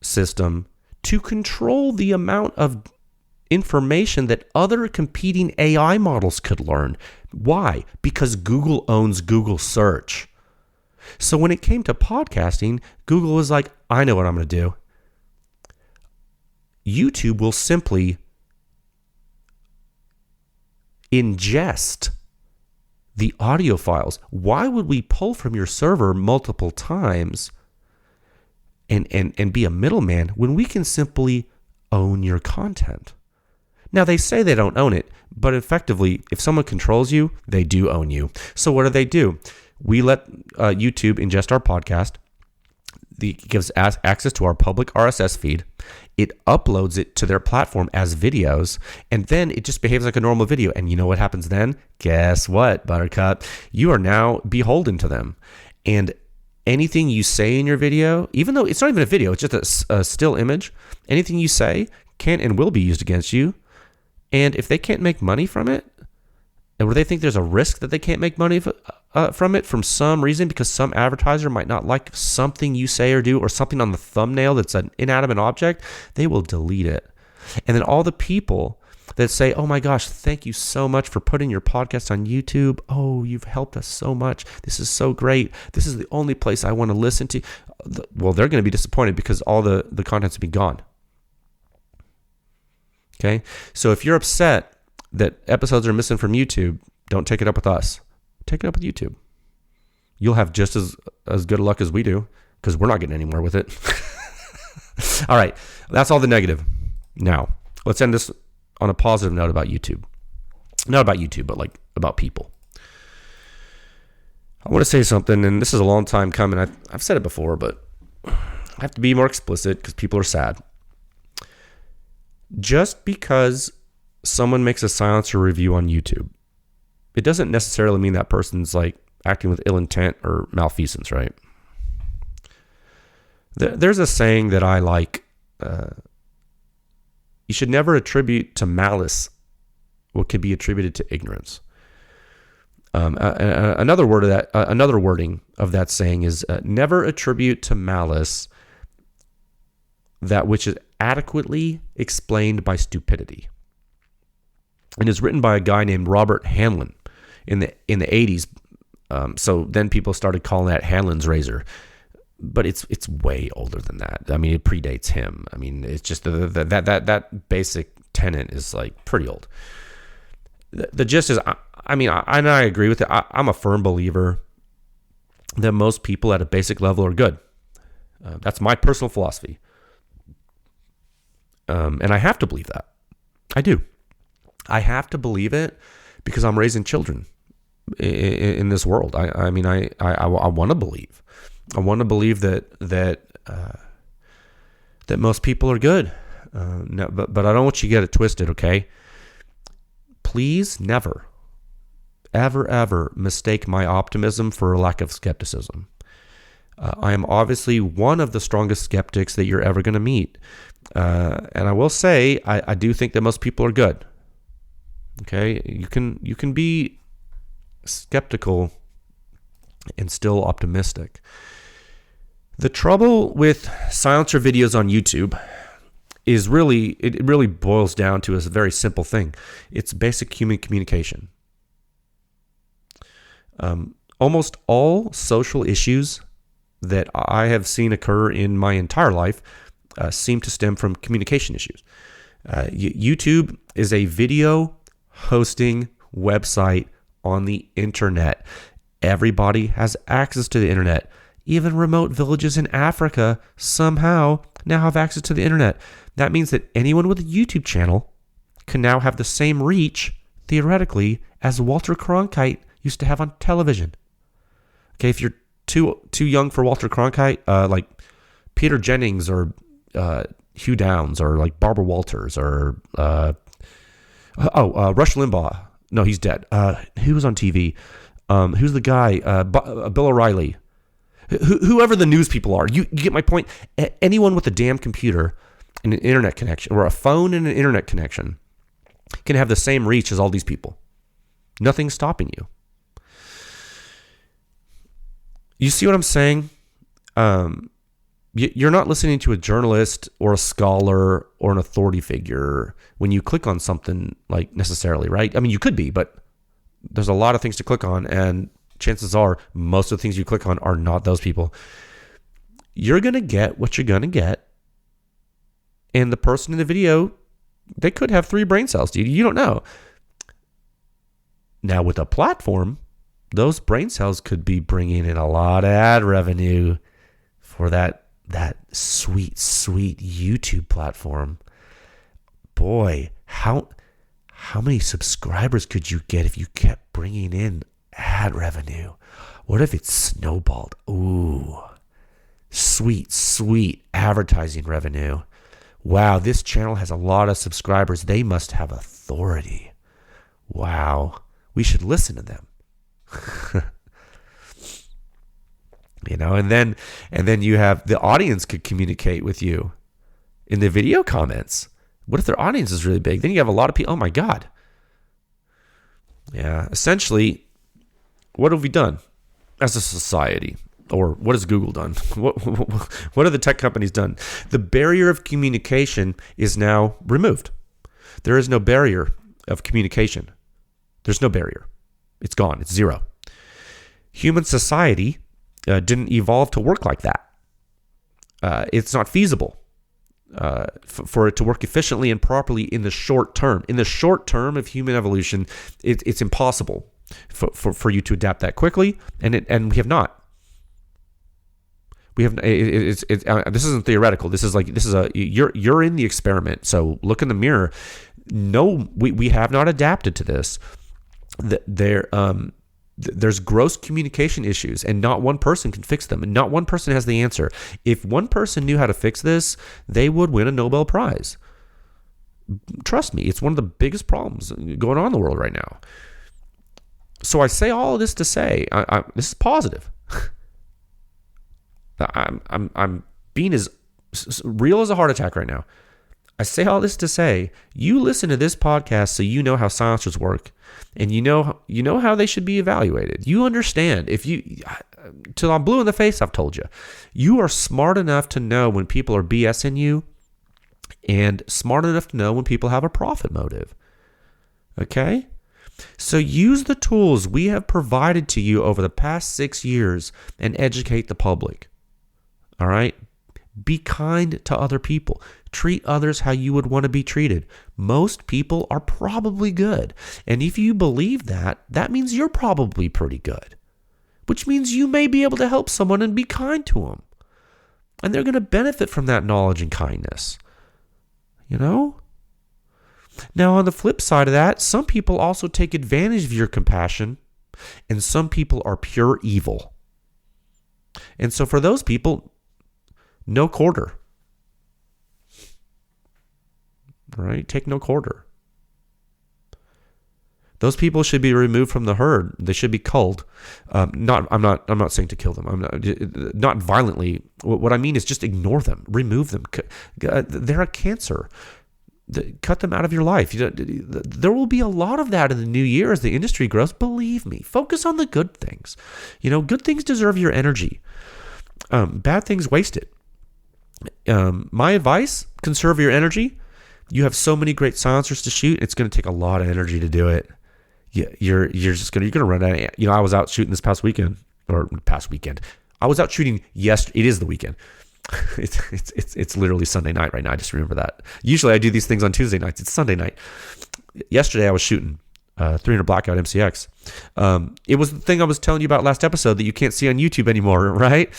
system to control the amount of information that other competing AI models could learn. Why? Because Google owns Google search. So when it came to podcasting, Google was like, I know what I'm going to do. YouTube will simply ingest the audio files. Why would we pull from your server multiple times and be a middleman when we can simply own your content? Now, they say they don't own it, but effectively, if someone controls you, they do own you. So what do? We let YouTube ingest our podcast. It gives us access to our public RSS feed. It uploads it to their platform as videos, and then it just behaves like a normal video. And you know what happens then? Guess what, Buttercup? You are now beholden to them. And anything you say in your video, even though it's not even a video, it's just a still image, anything you say can and will be used against you. And if they can't make money from it, or they think there's a risk that they can't make money from it from some reason, because some advertiser might not like something you say or do, or something on the thumbnail that's an inanimate object, they will delete it. And then all the people that say, oh my gosh, thank you so much for putting your podcast on YouTube. Oh, you've helped us so much. This is so great. This is the only place I want to listen to. Well, they're going to be disappointed because all the content's been gone. Okay? So if you're upset that episodes are missing from YouTube, don't take it up with us. Take it up with YouTube. You'll have just as good luck as we do, because we're not getting anywhere with it. All right, that's all the negative. Now, let's end this on a positive note about YouTube. Not about YouTube, but like about people. I want to say something, and this is a long time coming. I've said it before, but I have to be more explicit because people are sad. Just because someone makes a silencer review on YouTube, it doesn't necessarily mean that person's like acting with ill intent or malfeasance, right? There's a saying that I like. You should never attribute to malice what could be attributed to ignorance. Another wording of that saying is never attribute to malice that which is adequately explained by stupidity. And it's written by a guy named Robert Hanlon in the 80s. So then people started calling that Hanlon's razor, but it's way older than that. I mean, it predates him. I mean, it's just that basic tenet is like pretty old. The gist is, I agree with it. I'm a firm believer that most people at a basic level are good. That's my personal philosophy. And I have to believe that. I do. I have to believe it because I'm raising children in this world. I mean, I want to believe. I want to believe that most people are good. No, but I don't want you to get it twisted, okay? Please never, ever mistake my optimism for a lack of skepticism. I am obviously one of the strongest skeptics that you're ever going to meet. And I will say, I do think that most people are good. Okay? You can be skeptical and still optimistic. The trouble with silencer videos on YouTube is it really boils down to a very simple thing. It's basic human communication. Almost all social issues that I have seen occur in my entire life seem to stem from communication issues. YouTube is a video hosting website on the internet. Everybody has access to the internet. Even remote villages in Africa somehow now have access to the internet. That means that anyone with a YouTube channel can now have the same reach, theoretically, as Walter Cronkite used to have on television. Okay, if you're too young for Walter Cronkite, like Peter Jennings or Hugh Downs or like Barbara Walters or Rush Limbaugh. No, he's dead. Who was on TV? Who's the guy? Bill O'Reilly. Whoever the news people are. You get my point? Anyone with a damn computer and an internet connection, or a phone and an internet connection, can have the same reach as all these people. Nothing's stopping you. You see what I'm saying? You're not listening to a journalist or a scholar or an authority figure when you click on something, like, necessarily, right? I mean, you could be, but there's a lot of things to click on, and chances are most of the things you click on are not those people. You're going to get what you're going to get. And the person in the video, they could have 3 brain cells, dude. You don't know. Now, with a platform, those brain cells could be bringing in a lot of ad revenue for that sweet YouTube platform. Boy, how many subscribers could you get if you kept bringing in ad revenue? What if it snowballed? Ooh, sweet advertising revenue. Wow, this channel has a lot of subscribers. They must have authority. Wow, we should listen to them. And then you have the audience could communicate with you in the video comments. What if their audience is really big? Then you have a lot of people. Oh my God. Yeah. Essentially, what have we done as a society? Or what has Google done? What have the tech companies done? The barrier of communication is now removed. There is no barrier of communication. There's no barrier. It's gone. It's zero. Human society didn't evolve to work like that. It's not feasible for it to work efficiently and properly in the short term. In the short term of human evolution, it's impossible for you to adapt that quickly, and we have not. We have this isn't theoretical. You're in the experiment. So look in the mirror. No, we have not adapted to this. There's gross communication issues, and not one person can fix them, and not one person has the answer. If one person knew how to fix this, they would win a Nobel Prize. Trust me, it's one of the biggest problems going on in the world right now. So I say all of this to say, this is positive. I'm being as real as a heart attack right now. I say all this to say, you listen to this podcast so you know how silencers work, and you know how they should be evaluated. You understand. Till I'm blue in the face, I've told you. You are smart enough to know when people are BSing you, and smart enough to know when people have a profit motive. Okay? So use the tools we have provided to you over the past 6 years and educate the public. All right? Be kind to other people. Treat others how you would want to be treated. Most people are probably good. And if you believe that, that means you're probably pretty good. Which means you may be able to help someone and be kind to them. And they're going to benefit from that knowledge and kindness. You know? Now, on the flip side of that, some people also take advantage of your compassion, and some people are pure evil. And so for those people, no quarter. All right? Take no quarter. Those people should be removed from the herd. They should be culled. I'm not saying to kill them. I'm not violently. What I mean is just ignore them, remove them. They're a cancer. Cut them out of your life. There will be a lot of that in the new year as the industry grows. Believe me. Focus on the good things. Good things deserve your energy. Bad things waste it. My advice: conserve your energy. You have so many great silencers to shoot. It's going to take a lot of energy to do it. You're gonna run out of. I was out shooting this past weekend. I was out shooting yesterday. It is the weekend. It's literally Sunday night right now. I just remember that. Usually I do these things on Tuesday nights. It's Sunday night. Yesterday I was shooting 300 Blackout MCX. It was the thing I was telling you about last episode that you can't see on YouTube anymore, right?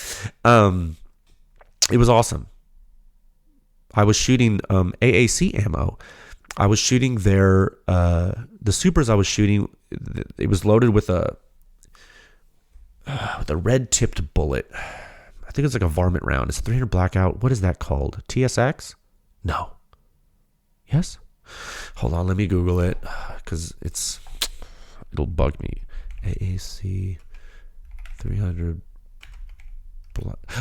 It was awesome. I was shooting AAC ammo. I was shooting the supers I was shooting. It was loaded with a red tipped bullet. I think it's like a varmint round. It's a 300 Blackout. What is that called? TSX? No. Yes? Hold on, let me Google it because it'll bug me. AAC 300.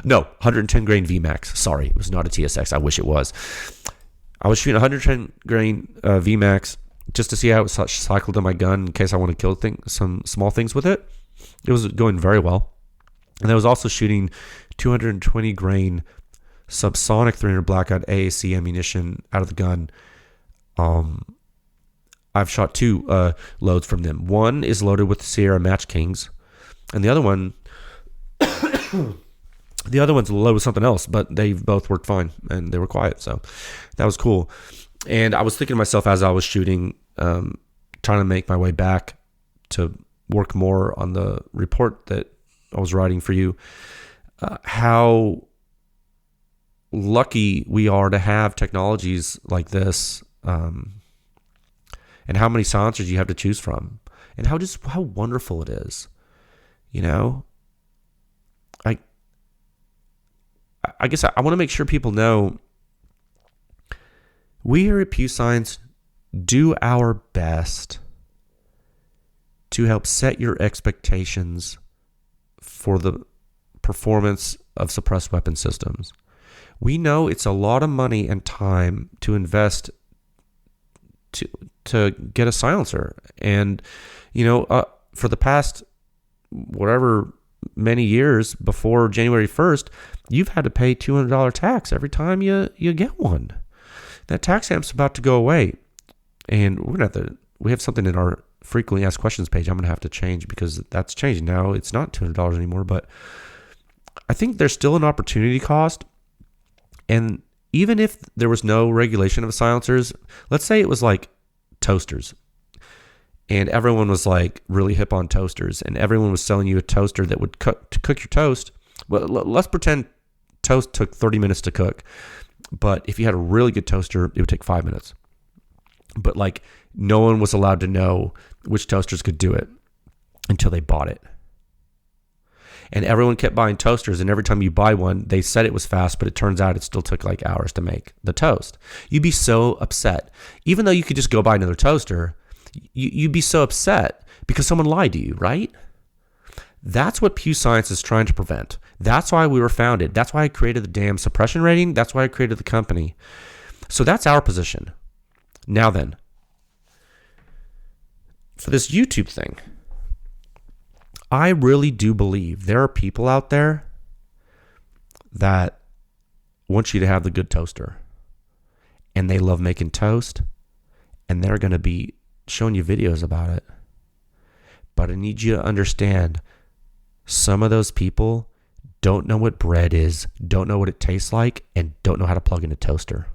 No, 110 grain VMAX. Sorry, it was not a TSX. I wish it was. I was shooting 110 grain VMAX just to see how it cycled in my gun in case I want to kill some small things with it. It was going very well. And I was also shooting 220 grain subsonic 300 Blackout AAC ammunition out of the gun. I've shot two loads from them. One is loaded with Sierra Match Kings, and the other one's loaded with something else, but they both worked fine and they were quiet, so that was cool. And I was thinking to myself as I was shooting, trying to make my way back to work more on the report that I was writing for you, how lucky we are to have technologies like this, and how many silencers you have to choose from, and how wonderful it is. I guess I want to make sure people know we here at Pew Science do our best to help set your expectations for the performance of suppressed weapon systems. We know it's a lot of money and time to invest to get a silencer. And, for the past whatever many years before January 1st, you've had to pay $200 tax every time you get one. That tax stamp's about to go away. And we have something in our frequently asked questions page I'm going to have to change because that's changed. Now it's not $200 anymore, but I think there's still an opportunity cost. And even if there was no regulation of silencers, let's say it was like toasters, and everyone was like really hip on toasters, and everyone was selling you a toaster that would cook your toast. Well, let's pretend toast took 30 minutes to cook, but if you had a really good toaster, it would take 5 minutes. But like no one was allowed to know which toasters could do it until they bought it. And everyone kept buying toasters, and every time you buy one, they said it was fast, but it turns out it still took like hours to make the toast. You'd be so upset. Even though you could just go buy another toaster, you'd be so upset because someone lied to you, right? That's what Pew Science is trying to prevent. That's why we were founded. That's why I created the damn suppression rating. That's why I created the company. So that's our position. Now then, for this YouTube thing, I really do believe there are people out there that want you to have the good toaster, and they love making toast, and they're going to be showing you videos about it. But I need you to understand, some of those people don't know what bread is, don't know what it tastes like, and don't know how to plug in a toaster.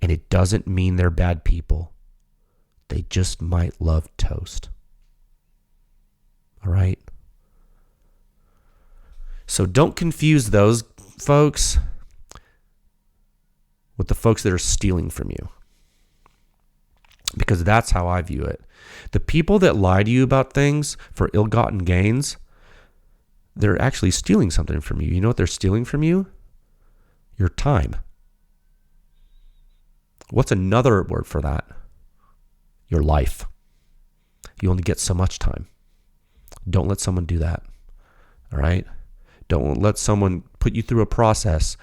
And it doesn't mean they're bad people. They just might love toast. All right? So don't confuse those folks with the folks that are stealing from you. Because that's how I view it. The people that lie to you about things for ill-gotten gains, they're actually stealing something from you. You know what they're stealing from you? Your time. What's another word for that? Your life. You only get so much time. Don't let someone do that. All right? Don't let someone put you through a process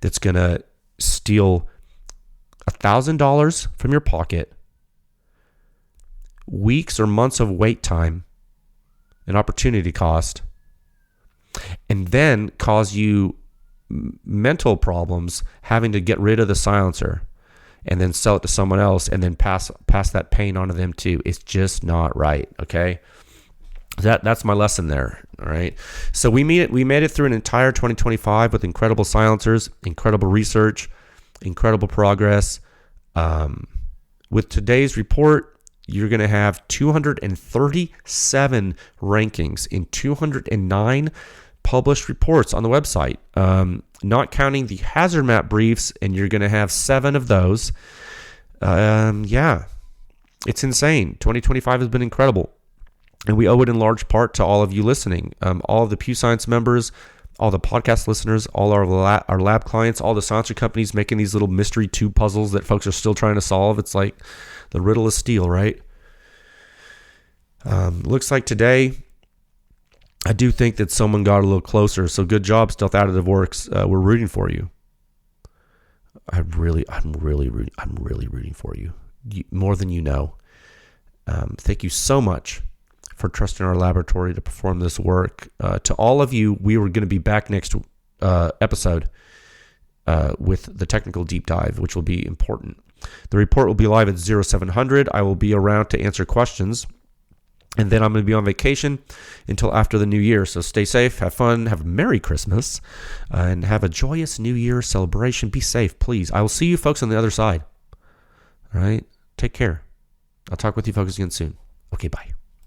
that's going to steal $1,000 from your pocket, weeks or months of wait time and opportunity cost, and then cause you mental problems having to get rid of the silencer and then sell it to someone else and then pass that pain on to them too. It's just not right, okay? That's my lesson there, all right? So we made it through an entire 2025 with incredible silencers, incredible research, incredible progress. With today's report, you're going to have 237 rankings in 209 published reports on the website, not counting the hazard map briefs, and you're going to have 7 of those. Yeah, it's insane. 2025 has been incredible, and we owe it in large part to all of you listening, all of the Pew Science members, all the podcast listeners, all our lab clients, all the silencer companies making these little mystery tube puzzles that folks are still trying to solve. It's like the riddle of steel, right? Looks like today, I do think that someone got a little closer. So good job, Stealth Additive Works. We're rooting for you. I'm really rooting for you, more than you know. Thank you so much for trusting our laboratory to perform this work. To all of you, we were going to be back next episode with the technical deep dive, which will be important. The report will be live at 0700. I will be around to answer questions. And then I'm going to be on vacation until after the new year. So stay safe, have fun, have a Merry Christmas, and have a joyous New Year celebration. Be safe, please. I will see you folks on the other side. All right? Take care. I'll talk with you folks again soon. Okay, bye.